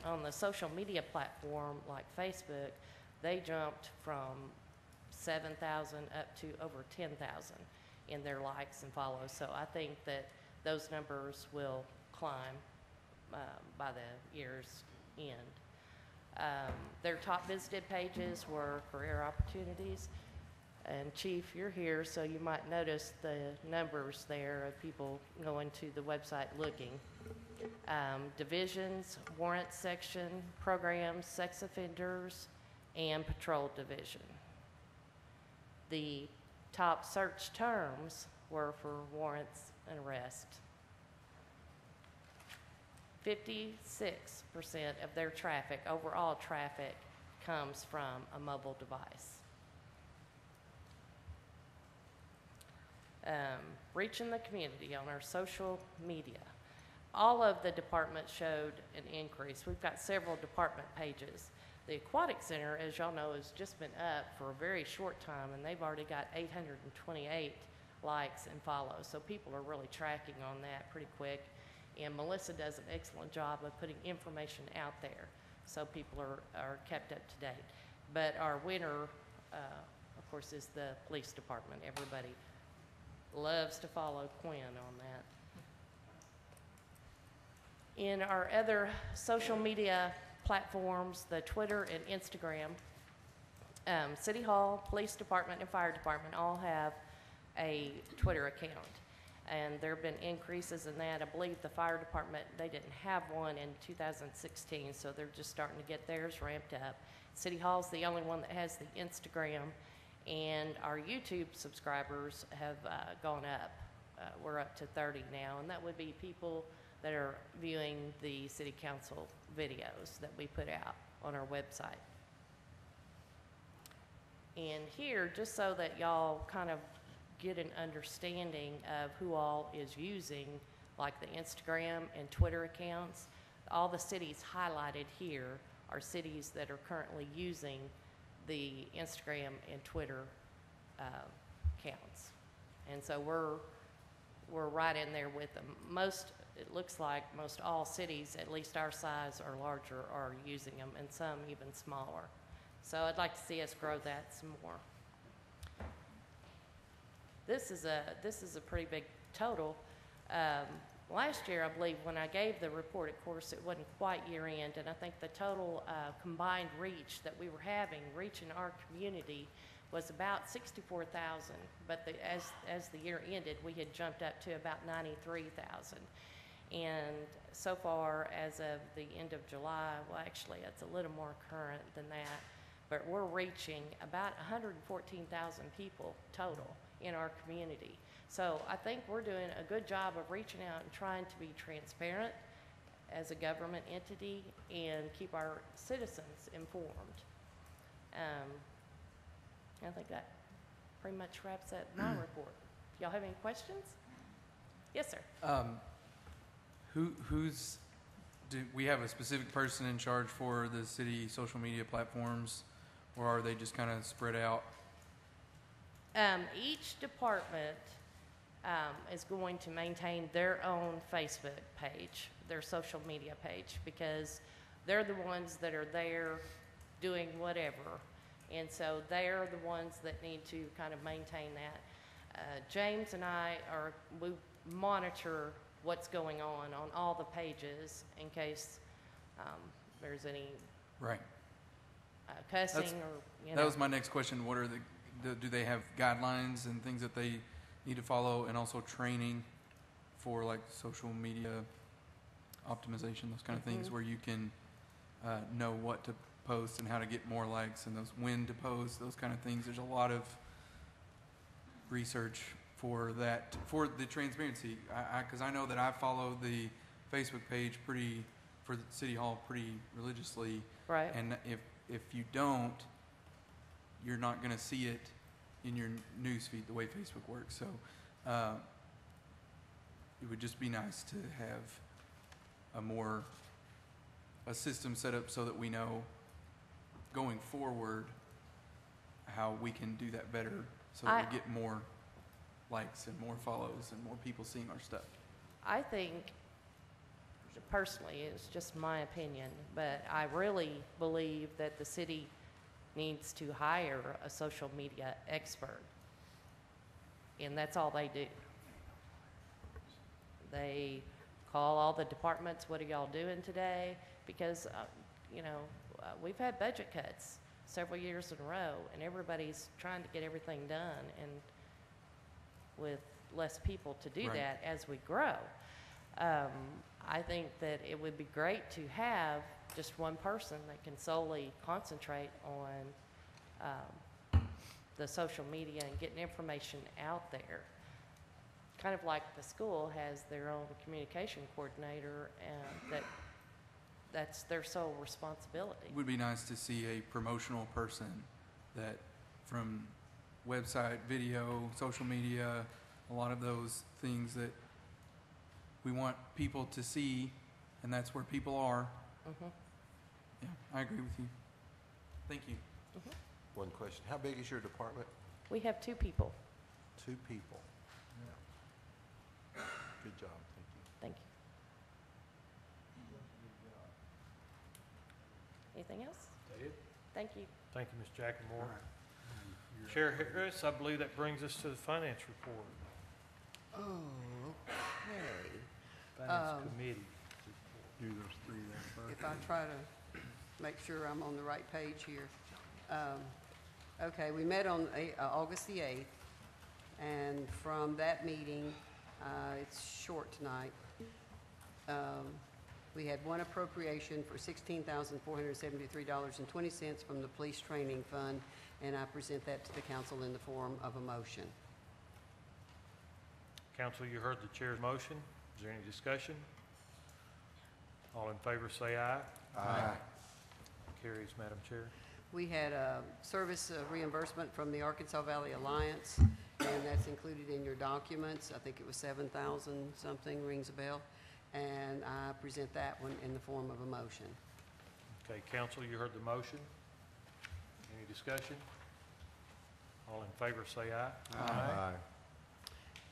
on the social media platform like Facebook, they jumped from 7,000 up to over 10,000 in their likes and follows. So I think that those numbers will climb by the year's end. Their top visited pages were career opportunities. And Chief, you're here, so you might notice the numbers there of people going to the website looking. Divisions, warrant section, programs, sex offenders, and patrol division. The top search terms were for warrants and arrest. 56% of their traffic, overall traffic, comes from a mobile device. Reaching the community on our social media. All of the departments showed an increase. We've got several department pages. The Aquatic Center, as y'all know, has just been up for a very short time, and they've already got 828 likes and follows. So people are really tracking on that pretty quick. And Melissa does an excellent job of putting information out there, so people are kept up to date. But our winner, of course, is the police department. Everybody loves to follow Quinn on that. In our other social media platforms, the Twitter and Instagram, City Hall, Police Department, and Fire Department all have a Twitter account. And there have been increases in that. I believe the Fire Department, they didn't have one in 2016, so they're just starting to get theirs ramped up. City Hall's the only one that has the Instagram, and our YouTube subscribers have gone up. We're up to 30 now, and that would be people that are viewing the city council videos that we put out on our website. And here, just so that y'all kind of get an understanding of who all is using like the Instagram and Twitter accounts, all the cities highlighted here are cities that are currently using the Instagram and Twitter accounts. And so we're right in there with them. It looks like most all cities, at least our size or larger, are using them, and some even smaller. So I'd like to see us grow that some more. This is a pretty big total. Last year, I believe, when I gave the report, of course, it wasn't quite year end, and I think the total combined reach that we were reaching our community was about 64,000. But as the year ended, we had jumped up to about 93,000. And so far, as of the end of July, well, actually, it's a little more current than that, but we're reaching about 114,000 people total in our community. So I think we're doing a good job of reaching out and trying to be transparent as a government entity and keep our citizens informed. I think that pretty much wraps up my report. Y'all have any questions? Yes, sir. Do we have a specific person in charge for the city social media platforms, or are they just kind of spread out? Each department is going to maintain their own Facebook page, their social media page, because they're the ones that are there doing whatever. And so they're the ones that need to kind of maintain that. James and I we monitor what's going on all the pages in case there's any Right. cussing or, you know. That was my next question. What are do they have guidelines and things that they need to follow, and also training for like social media optimization, those kind of things, where you can know what to post and how to get more likes and when to post, those kind of things. There's a lot of research for that, for the transparency. Because I know that I follow the Facebook page for the City Hall pretty religiously. Right. And if you don't, you're not going to see it in your news feed the way Facebook works. So it would just be nice to have a system set up so that we know going forward how we can do that better, so that we get more likes and more follows and more people seeing our stuff. I think, personally, it's just my opinion, but I really believe that the city needs to hire a social media expert. And that's all they do. They call all the departments, what are y'all doing today? Because, we've had budget cuts several years in a row, and everybody's trying to get everything done, and with less people to do that as we grow. I think that it would be great to have just one person that can solely concentrate on the social media and getting information out there. Kind of like the school has their own communication coordinator, and that's their sole responsibility. It would be nice to see a promotional person that, from website, video, social media, a lot of those things that we want people to see, and that's where people are. Yeah, I agree with you. Thank you. One question. How big is your department? We have 2 people. 2 people. Good job. Thank you. Thank you. Anything else? That it? Thank you. Thank you, Ms. Jackie Moore. Chair Harris, I believe that brings us to the finance report. Okay. Finance Committee. Do those 3 there first. If I try to make sure I'm on the right page here. Okay, we met on August the 8th, and from that meeting, it's short tonight, we had one appropriation for $16,473.20 from the Police Training Fund, and I present that to the council in the form of a motion. Council, you heard the chair's motion. Is there any discussion? All in favor say aye. Aye. Carries, Madam Chair. We had a service reimbursement from the Arkansas Valley Alliance, and that's included in your documents. I think it was 7,000 something, rings a bell. And I present that one in the form of a motion. Okay, council, you heard the motion. Any discussion? All in favor say aye. Aye.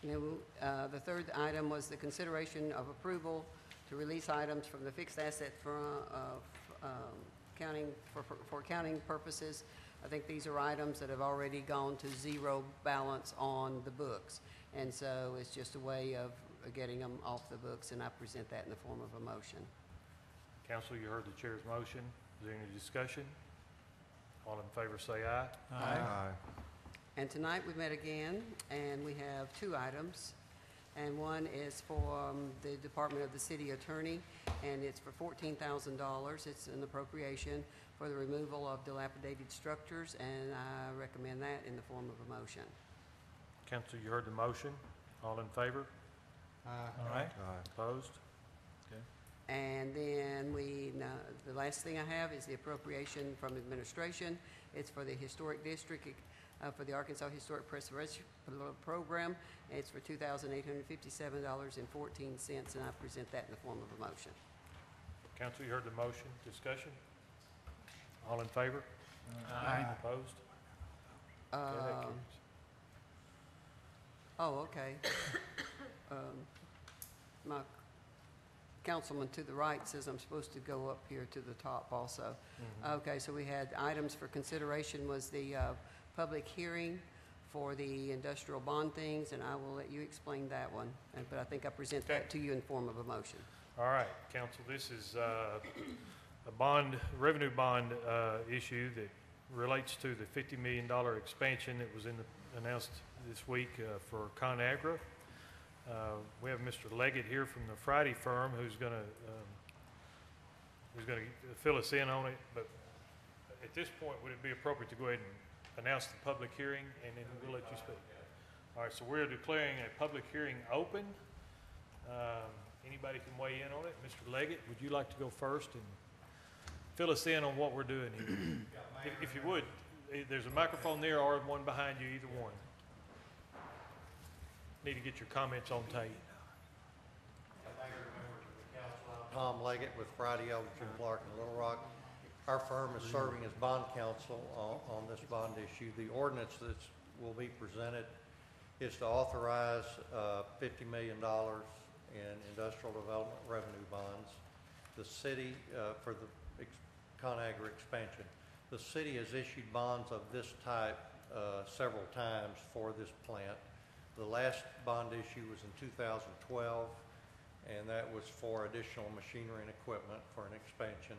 The third item was the consideration of approval to release items from the fixed asset for accounting purposes. I think these are items that have already gone to zero balance on the books. And so it's just a way of getting them off the books, and I present that in the form of a motion. Council, you heard the chair's motion. Is there any discussion? All in favor say aye. Aye. And tonight we met again, and we have 2 items. And one is for the Department of the City Attorney, and it's for $14,000. It's an appropriation for the removal of dilapidated structures, and I recommend that in the form of a motion. Council, you heard the motion. All in favor? Aye. Aye. Opposed? And then the last thing I have is the appropriation from administration. It's for the Historic District, for the Arkansas Historic Preservation Program. It's for $2,857.14, and I present that in the form of a motion. Council, you heard the motion. Discussion? All in favor? Aye. Opposed? Okay, that carries. Okay. My councilman to the right says I'm supposed to go up here to the top also. Okay, so we had items for consideration was the public hearing for the industrial bond things, and I will let you explain that one. But I think I present that to you in form of a motion. All right, council, this is revenue bond issue that relates to the $50 million expansion that was announced this week for ConAgra. We have Mr. Leggett here from the Friday firm who's going to fill us in on it. But at this point, would it be appropriate to go ahead and announce the public hearing, and then we'll let you speak? All right, so we're declaring a public hearing open. Anybody can weigh in on it. Mr. Leggett, would you like to go first and fill us in on what we're doing here? If you would, there's a microphone there or one behind you, either one. Need to get your comments on tape. Tom Leggett with Friday, Elgin, Clark, and Little Rock. Our firm is serving as bond counsel on this bond issue. The ordinance that will be presented is to authorize $50 million in industrial development revenue bonds. The city, for the ConAgra expansion, the city has issued bonds of this type several times for this plant. The last bond issue was in 2012, and that was for additional machinery and equipment for an expansion.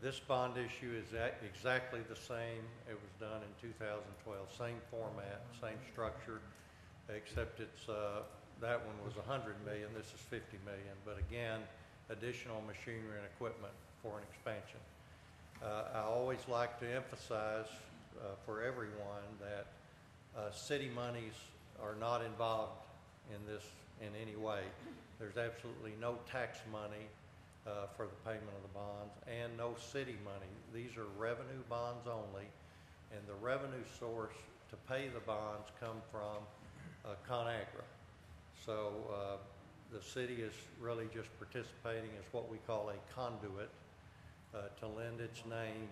This bond issue is exactly the same. It was done in 2012, same format, same structure, except it's that one was $100 million. This is $50 million. But again, additional machinery and equipment for an expansion. I always like to emphasize for everyone that city monies are not involved in this in any way. There's absolutely no tax money for the payment of the bonds and no city money. These are revenue bonds only, and the revenue source to pay the bonds come from ConAgra. So the city is really just participating as what we call a conduit to lend its name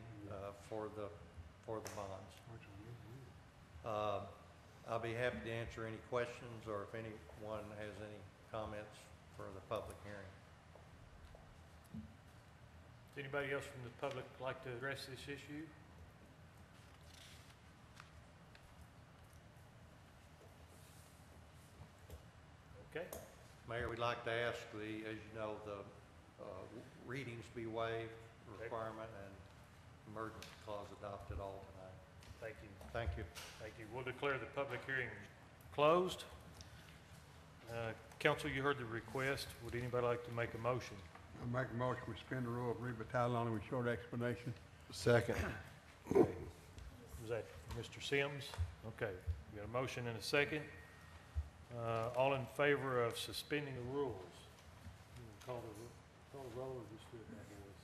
for the bonds. I'll be happy to answer any questions, or if anyone has any comments for the public hearing. Does anybody else from the public like to address this issue? Okay. Mayor, we'd like to ask as you know, the readings be waived requirement and emergency clause adopted all tonight. Thank you. Thank you. Thank you. We'll declare the public hearing closed. Council, you heard the request. Would anybody like to make a motion? I make a motion, we suspend the rule, read by title only with short explanation. Second. Was that Mr. Sims? Okay, we got a motion and a second. All in favor of suspending the rules? Call the roll or just do it by voice?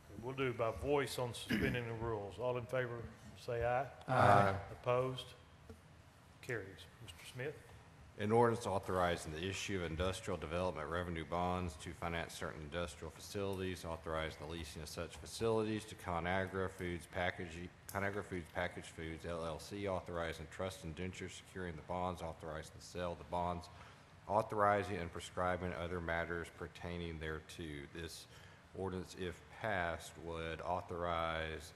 Okay, we'll do it by voice on suspending the rules. All in favor, say aye. Aye. Opposed? Carries. Mr. Smith? An ordinance authorizing the issue of industrial development revenue bonds to finance certain industrial facilities, authorizing the leasing of such facilities to ConAgra Foods Packaged Foods LLC, authorizing trust indentures securing the bonds, authorizing the sale of the bonds, authorizing and prescribing other matters pertaining thereto. This ordinance, if passed, would authorize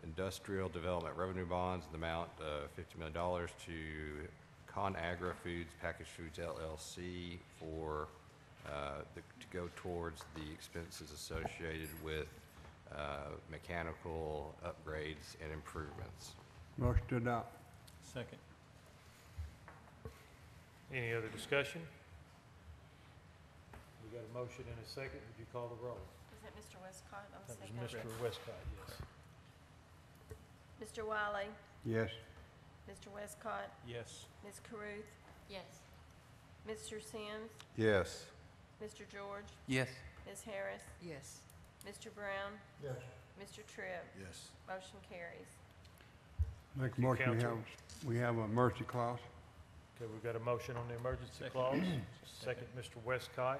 industrial development revenue bonds in the amount of $50 million to ConAgra Foods Packaged Foods LLC for to go towards the expenses associated with mechanical upgrades and improvements. Motion to adopt. Second. Any other discussion? We got a motion and a second. Would you call the roll? Is that Mr. Westcott on That second? was Mr. Westcott, yes. Mr. Wiley, Yes. Mr. Westcott, Yes. Ms. Caruth, Yes. Mr. Sims, Yes. Mr. George, Yes. Ms. Harris, Yes. Mr. Brown, Yes. Mr. Tripp. Yes. Motion carries. Make a Thank you, motion, Counsel. we have a mercy clause. Okay, we've got a motion on the emergency Second. clause. Second, Mr. Westcott.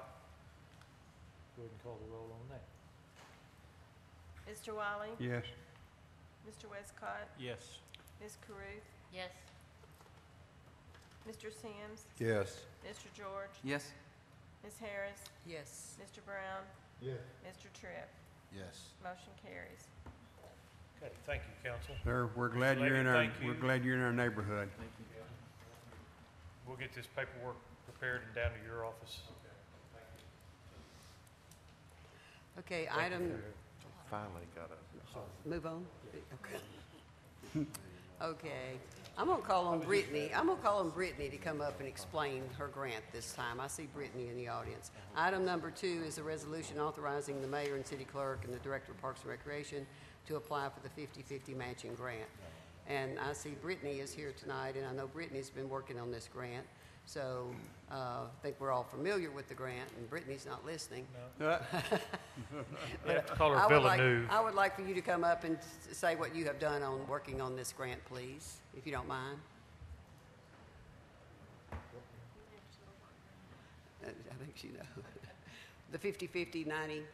Go ahead and call the roll on that. Mr. Wiley, Yes. Mr. Westcott, Yes. Ms. Caruth, Yes. Mr. Sims, Yes. Mr. George, Yes. Ms. Harris, Yes. Mr. Brown, Yes. Mr. Tripp. Yes. Motion carries. Okay, thank you, council. Sir, we're glad Mr. you're in Leggett, our, thank you. we're glad you're in our neighborhood. Thank you. We'll get this paperwork prepared and down to your office. Okay, item, Finally got a. move on? Okay. Okay, I'm gonna call on Brittany, to come up and explain her grant this time. I see Brittany in the audience. Item number 2 is a resolution authorizing the mayor and city clerk and the director of Parks and Recreation to apply for the 50/50 matching grant. And I see Brittany is here tonight, and I know Brittany's been working on this grant. So, I think we're all familiar with the grant, and Brittany's not listening. We have to call her I would like- Villeneuve. I would like for you to come up and say what you have done on working on this grant, please, if you don't mind. I think you know. The 50/50 90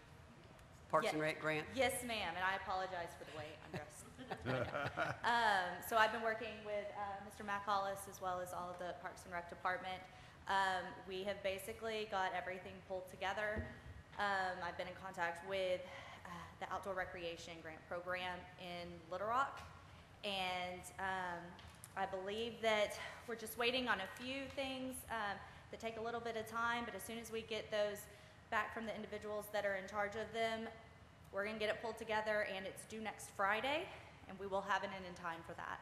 Parks and Yeah. Rec grant? Yes, ma'am, and I apologize for the way I'm dressed. So I've been working with Mr. McCollis as well as all of the Parks and Rec department. We have basically got everything pulled together. I've been in contact with the Outdoor Recreation Grant Program in Little Rock, and I believe that we're just waiting on a few things that take a little bit of time, but as soon as we get those back from the individuals that are in charge of them, we're gonna get it pulled together, and it's due next Friday, and we will have it in time for that.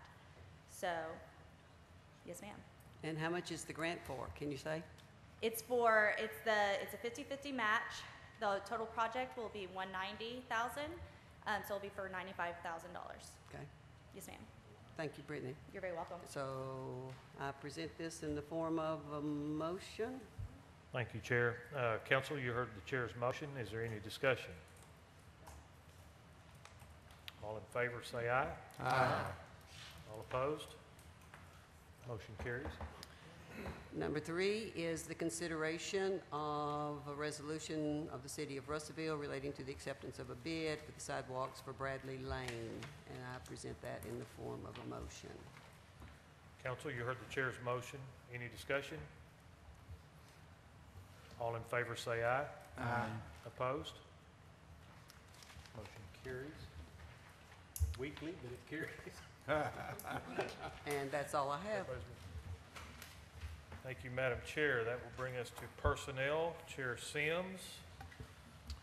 So, yes, ma'am. And how much is the grant for, can you say? It's a 50/50 match. The total project will be $190,000, so it'll be for $95,000. Okay, Yes, ma'am. thank you, Brittany. You're very welcome. So I present this in the form of a motion. Thank you, Chair. Council, you heard the chair's motion. Is there any discussion? All in favor, say aye. Aye. All opposed? Motion carries. Number 3 is the consideration of a resolution of the city of Russellville relating to the acceptance of a bid for the sidewalks for Bradley Lane. And I present that in the form of a motion. Council, you heard the chair's motion. Any discussion? All in favor, say aye. Aye. Opposed? Motion carries. Weekly, but it carries. And that's all I have. Thank you, Madam Chair. That will bring us to personnel. Chair Sims,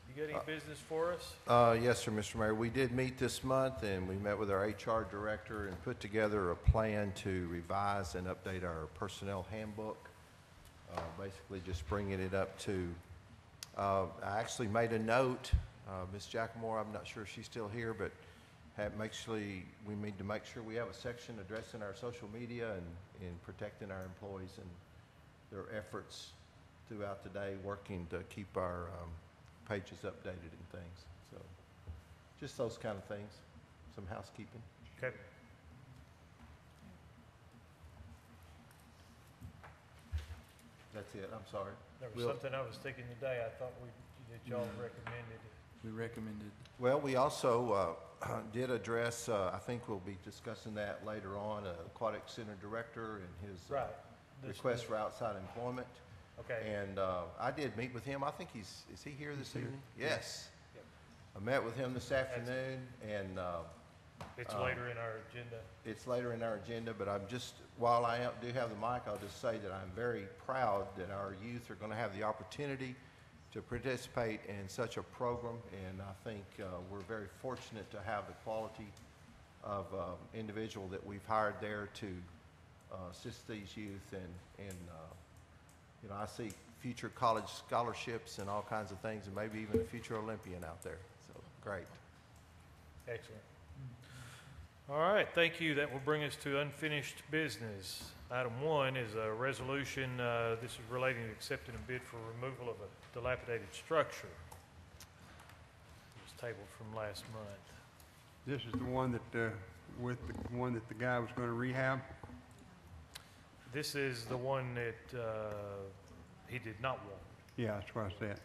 you got any business for us? Yes, sir, Mr. Mayor. We did meet this month, and we met with our HR director and put together a plan to revise and update our personnel handbook. Basically just bringing it up to, I actually made a note, Ms. Jackamore, I'm not sure if she's still here, but we need to make sure we have a section addressing our social media and protecting our employees and their efforts throughout the day, working to keep our pages updated and things. So just those kind of things, some housekeeping. Okay. That's it, I'm sorry. There was something I was thinking today, I thought that y'all recommended. We recommended. Well, we also did address, I think we'll be discussing that later on, Aquatic Center Director and his Right. request for outside employment. Okay. And I did meet with him. I think is he here this evening? Yes. Yep. I met with him this afternoon, and It's later in our agenda. it's later in our agenda, but while I do have the mic, I'll just say that I'm very proud that our youth are going to have the opportunity to participate in such a program, and I think we're very fortunate to have the quality of individual that we've hired there to assist these youth, and you know, I see future college scholarships and all kinds of things, and maybe even a future Olympian out there. So great. Excellent. All right, thank you. That will bring us to unfinished business. Item 1 is a resolution, this is relating to accepting a bid for removal of a dilapidated structure. It was tabled from last month. This is the one that, with the one that the guy was gonna rehab? This is the one that he did not want. Yeah, that's what I said.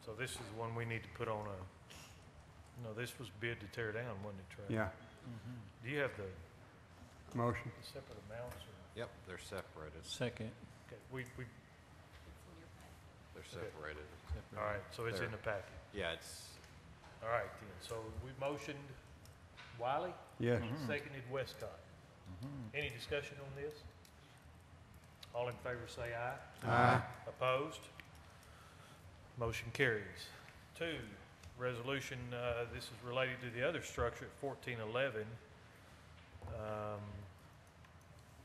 So this is the one we need to put on a, no, this was bid to tear down, wasn't it, Trey? Yeah, Do you have the motion. separate amounts? Or? Yep, they're separated. Second. Okay, we, They're separated. all right, so it's in the packet. Yeah, it's, All right, then, so we motioned Wiley, Yes. seconded Westcott. Any discussion on this? All in favor say aye. Aye. Opposed? Motion carries. 2, resolution, this is related to the other structure at 1411.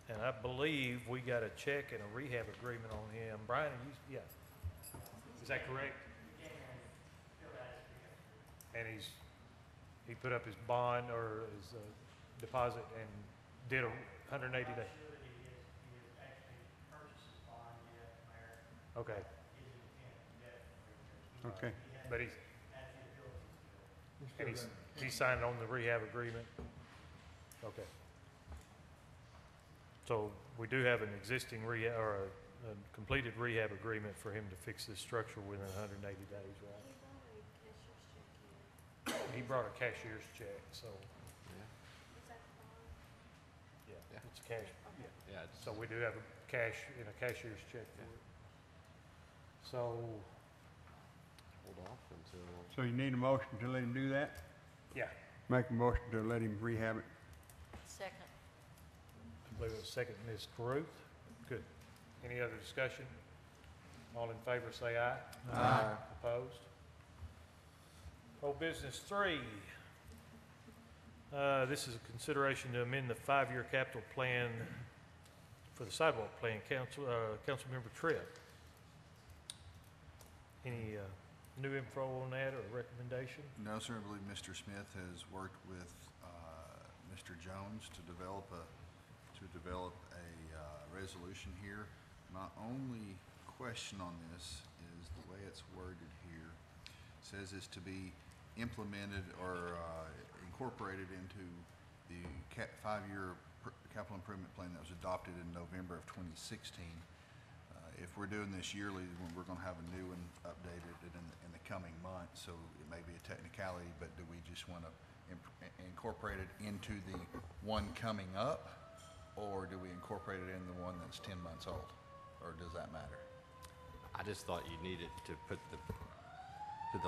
And I believe we got a check and a rehab agreement on him. Brian, yeah. Is that correct? And he put up his bond or his deposit and did a 180 day. Okay. Okay. But he signed on the rehab agreement? Okay. So we do have an existing rehab, or a completed rehab agreement for him to fix this structure within 180 days, right? He brought a cashier's check, so, yeah, it's cash, yeah. So we do have a cashier's check for it. So, Hold off until. So you need a motion to let him do that? yeah, Make a motion to let him rehab it. Second. I believe it was second, Ms. Caruth. Good. Any other discussion? All in favor, say aye. Aye. Opposed? Old business 3. This is a consideration to amend the 5-year capital plan for the sidewalk plan. Councilmember Tripp. Any new info on that or recommendation? No, sir. I believe Mr. Smith has worked with Mr. Jones to develop a resolution here. My only question on this is the way it's worded here. It says it's to be implemented or incorporated into the 5-year capital improvement plan that was adopted in November of 2016. If we're doing this yearly, we're going to have a new one updated in the coming months, so it may be a technicality, but do we just want to incorporate it into the one coming up, or do we incorporate it in the one that's 10 months old, or does that matter? I just thought you needed to put the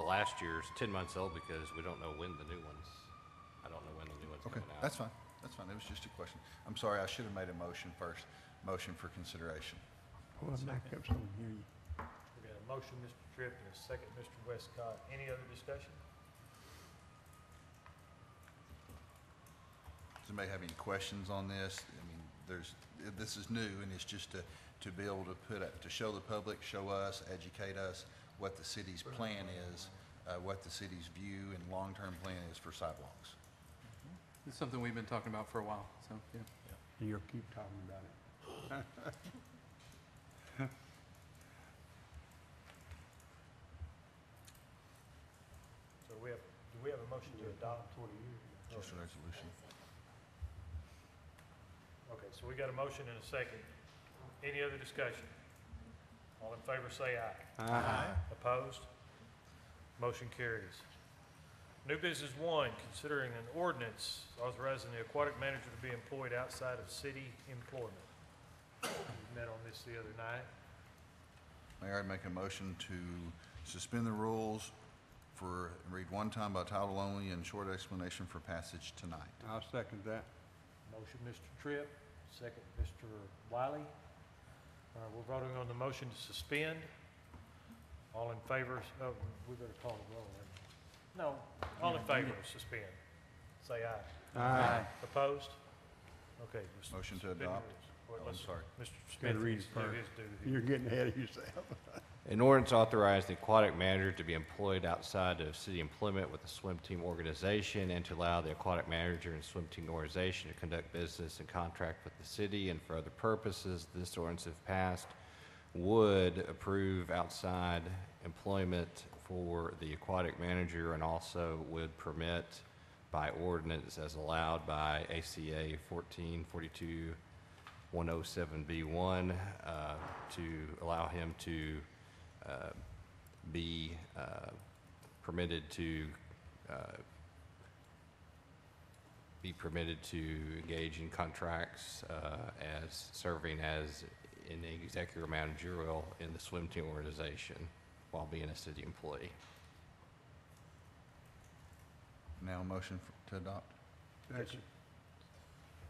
last year's 10 months old because we don't know when the new ones, I don't know when the new one's Okay, coming out. that's fine. That's fine. It was just a question. I'm sorry, I should have made a motion first. Motion for consideration. Pull it back up so we can hear you. We got a motion, Mr. Tripp, and a second, Mr. Westcott. Any other discussion? Does anybody have any questions on this? I mean, this is new, and it's just to be able to to show the public, show us, educate us what the city's plan is, what the city's view and long-term plan is for sidewalks. It's something we've been talking about for a while, so, yeah. And you'll keep talking about it. So do we have a motion to adopt? Just a resolution. Okay, so we got a motion and a second. Any other discussion? All in favor, say aye. Aye. Opposed? Motion carries. New business 1, considering an ordinance authorizing the aquatic manager to be employed outside of city employment. We met on this the other night. Mayor, I'd make a motion to suspend the rules for, read one time by title only and short explanation for passage tonight. I'll second that. Motion, Mr. Tripp, second, Mr. Wiley. We're voting on the motion to suspend. All in favor, oh, we better call the roll. No, all in favor of suspend, say aye. Aye. Opposed? Okay. let's Motion to suspend the adopt. rules. Well, I'm let's- sorry. Mr. Gotta Smith read needs it to do first. his duty. You're getting ahead of yourself. An ordinance authorized the aquatic manager to be employed outside of city employment with the swim team organization and to allow the aquatic manager and swim team organization to conduct business and contract with the city and for other purposes. This ordinance, if passed, would approve outside employment for the aquatic manager and also would permit by ordinance as allowed by ACA 1442-107B1 to allow him to be permitted to engage in contracts as serving as an executive managerial in the swim team organization while being a city employee. Now motion to adopt. Second.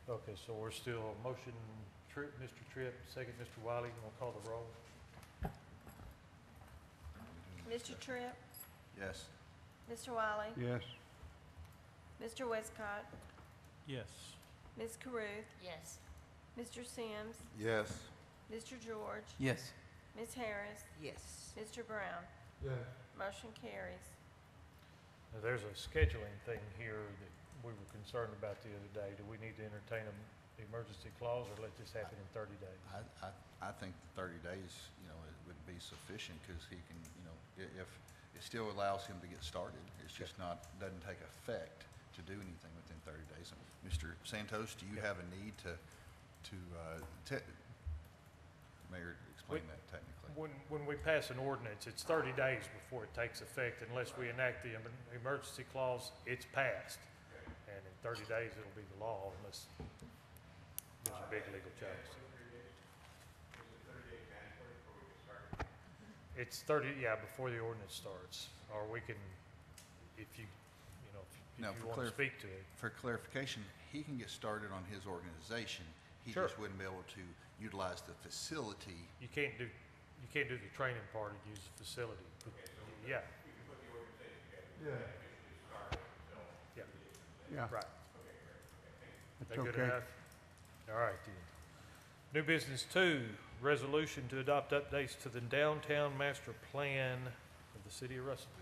Okay, so we're still, motion, Mr. Tripp, second, Mr. Wiley, we'll call the roll. Ms. Mr. Tripp, Yes. Mr. Wiley, Yes. Mr. Westcott, Yes. Ms. Caruth, Yes. Mr. Sims, Yes. Mr. George, Yes. Ms. Harris, Yes. Mr. Brown. Motion carries. Now, there's a scheduling thing here that we were concerned about the other day. Do we need to entertain the emergency clause or let this happen in 30 days? I think 30 days, it would be sufficient because he can, if it still allows him to get started, it's just doesn't take effect to do anything within 30 days. Mr. Santos, do you have a need to Mayor, explain that technically. When we pass an ordinance, it's 30 days before it takes effect. Unless we enact the emergency clause, it's passed. And in 30 days, it'll be the law unless there's a big legal change. It's 30, before the ordinance starts. Or we can, if you Now, want to speak to it. For clarification, he can get started on his organization. He Sure. just wouldn't be able to utilize the facility. You can't do the training part and use the facility. But, yeah. Yeah. Right. That's That good okay. enough? All right, then. New business 2, resolution to adopt updates to the downtown master plan of the city of Russellville.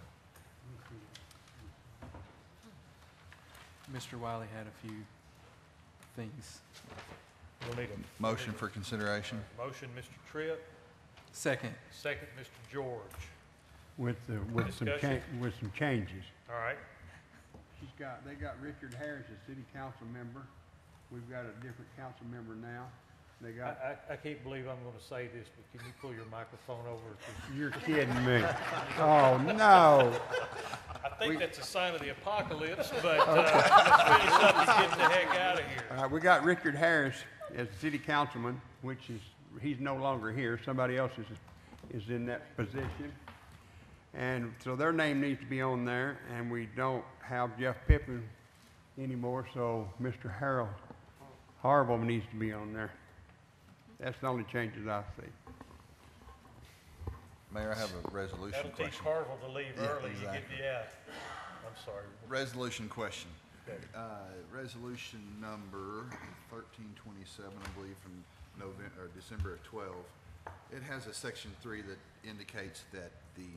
Mr. Wiley had a few things. We'll need a Motion for consideration. motion, Mr. Tripp. Second. Second, Mr. George. With Discussion? some changes. All right. They got Richard Harris as city council member. We've got a different council member now. They got, I can't believe I'm going to say this, but can you pull your microphone over? 'Cause you're kidding me. Oh, no. I think that's a sign of the apocalypse, but let's finish up and get the heck out of here. We got Richard Harris as city councilman, which is, he's no longer here. Somebody else is in that position. And so their name needs to be on there, and we don't have Jeff Pippin anymore, so Mr. Harold Harville needs to be on there. That's the only changes I see. Mayor, I have a resolution That'll teach question. Harville to leave Yeah, early. exactly. You get, I'm sorry. Resolution question. Okay. Resolution number 1327, I believe, from December of 12. It has a section 3 that indicates that the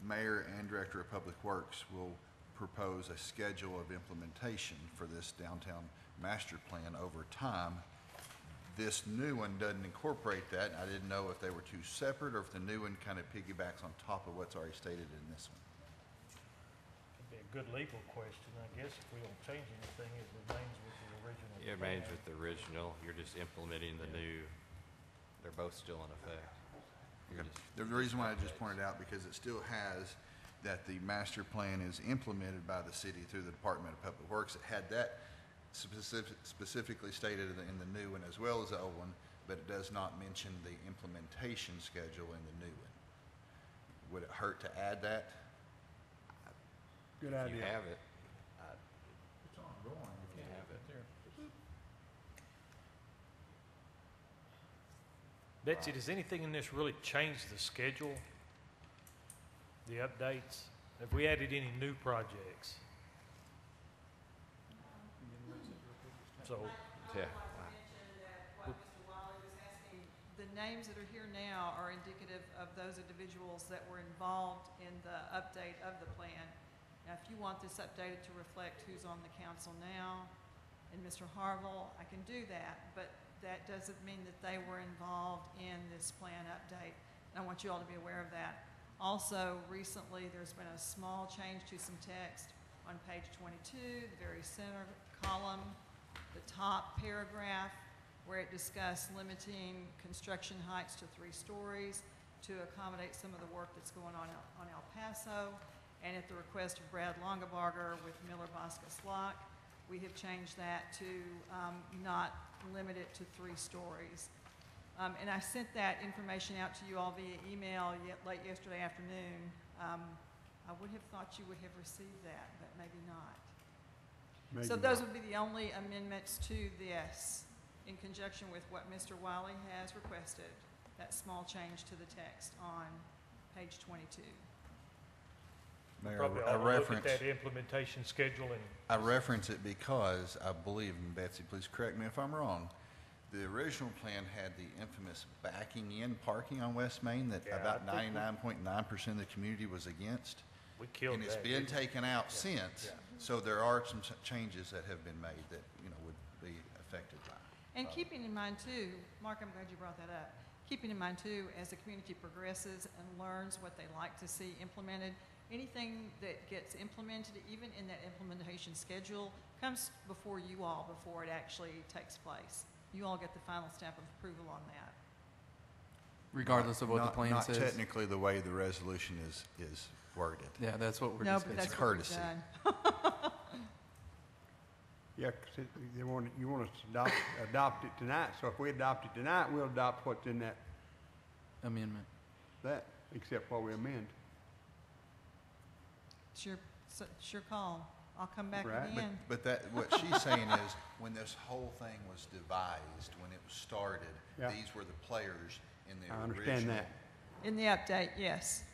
mayor and director of public works will propose a schedule of implementation for this downtown master plan over time. This new one doesn't incorporate that. I didn't know if they were two separate or if the new one kind of piggybacks on top of what's already stated in this one. It'd be a good legal question, I guess. If we don't change anything, it remains with the original. It remains with the original. You're just implementing the new. They're both still in effect. You're Okay. just- The reason why I just pointed out, because it still has that the master plan is implemented by the city through the Department of Public Works. It had that specifically stated in the new one as well as the old one, but it does not mention the implementation schedule in the new one. Would it hurt to add that? Good If idea. you have it. It's ongoing. If you have it. Betsy, does anything in this really change the schedule? The updates? Have we added any new projects? So, Yeah. The names that are here now are indicative of those individuals that were involved in the update of the plan. Now, if you want this updated to reflect who's on the council now and Mr. Harville, I can do that, but that doesn't mean that they were involved in this plan update. And I want you all to be aware of that. Also, recently, there's been a small change to some text on page 22, the very center column, the top paragraph, where it discussed limiting construction heights to 3 stories to accommodate some of the work that's going on El Paso. And at the request of Brad Longabarger with Miller Boscus Lock, we have changed that to not limit it to 3 stories. And I sent that information out to you all via email late yesterday afternoon. I would have thought you would have received that, but maybe not. Maybe So those not. would be the only amendments to this in conjunction with what Mr. Wiley has requested, that small change to the text on page 22. Mayor, Probably I ought to look at reference, that implementation schedule and. I reference it because I believe, and Betsy, please correct me if I'm wrong, the original plan had the infamous backing in parking on West Main that Yeah, about I think 99.9% of the community was against. We killed And it's that, been didn't we? taken out Yeah, since, yeah. so there are some changes that have been made that, would be affected by. And keeping in mind too, Mark, I'm glad you brought that up. Keeping in mind too, as the community progresses and learns what they like to see implemented, anything that gets implemented, even in that implementation schedule, comes before you all before it actually takes place. You all get the final stamp of approval on that. Regardless of what the plan says. Not technically the way the resolution is worded. Yeah, that's what we're No, discussing. but It's that's what we've courtesy. done. Yeah, 'cause you want us to adopt it tonight, so if we adopt it tonight, we'll adopt what's in Amendment. that, except what we amend. It's your call. I'll come back Right. again. But what she's saying is, when this whole thing was devised, when it was started, Yeah. these were the players in the I original. understand that. In the update, yes.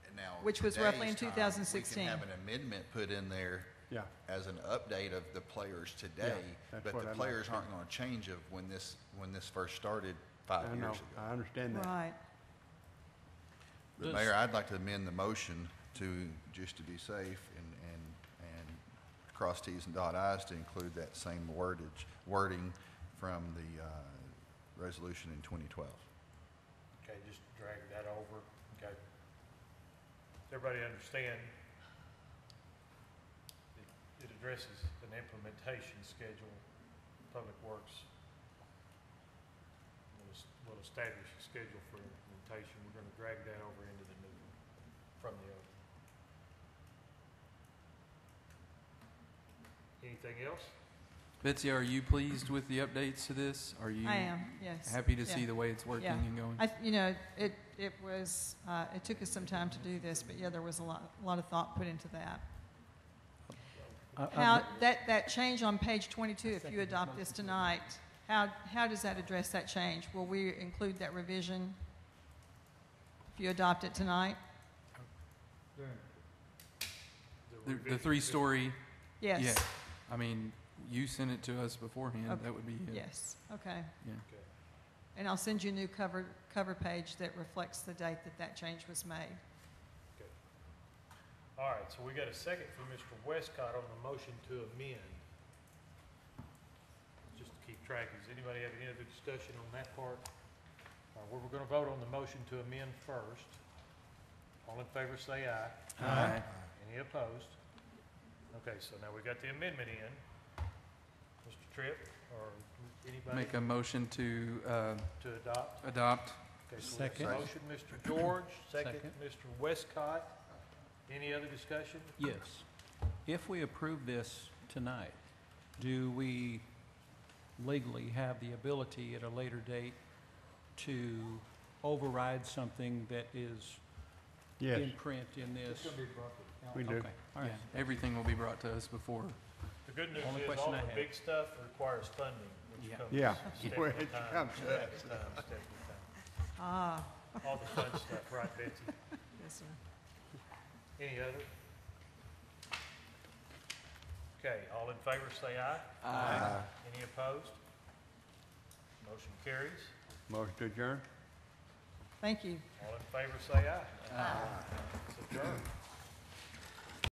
And now, Which was roughly in today's time, 2016. We can have an amendment put in there Yeah, as an update of the players today, that's but what the I'd like players to aren't going to change of when this first started 5 I know, years ago. I understand that. Right. But Mayor, I'd like to amend the motion to, just to be safe and cross Ts and dot Is to include that same wording from the resolution in 2012. Okay, just drag that over, okay? Does everybody understand? It addresses an implementation schedule. Public Works will establish a schedule for implementation. We're gonna drag that over into the new one from the other. Anything else? Betsy, are you pleased with the updates to this? Are you I am, yes. happy to Yeah. see the way it's working Yeah. and going? It was, it took us some time to do this, but yeah, there was a lot of thought put into that. How, that change on page 22, if you adopt this tonight, how does that address that change? Will we include that revision if you adopt it tonight? The three-story, Yes. yeah. I mean, you sent it to us beforehand. Okay. That would be it. Yes, okay. Yeah. Okay. And I'll send you a new cover page that reflects the date that change was made. Okay. All right, so we got a second from Mr. Westcott on the motion to amend. Just to keep track, does anybody have any other discussion on that part? All right, we're gonna vote on the motion to amend first. All in favor, say aye. Aye. Any opposed? Okay, so now we got the amendment in. Mr. Tripp, or anybody Make a motion to to adopt? adopt. Okay, so Second. Motion, Mr. George, second, Mr. Westcott. Any other discussion? Yes. If we approve this tonight, do we legally have the ability at a later date to override something that is Yes, in print in this? we do. Okay, all right. Yeah, everything will be brought to us before. The good news Only is question all I the have. big stuff requires funding, which Yeah. comes Yeah. step Well, at a it time, comes to step that. at a time, step at a Ah, time. All the fun stuff, right, Betsy? yes, sir. Any other? Okay, all in favor, say aye. Aye. Any opposed? Motion carries. Motion to adjourn? Thank you. All in favor, say aye. Aye. It's adjourned.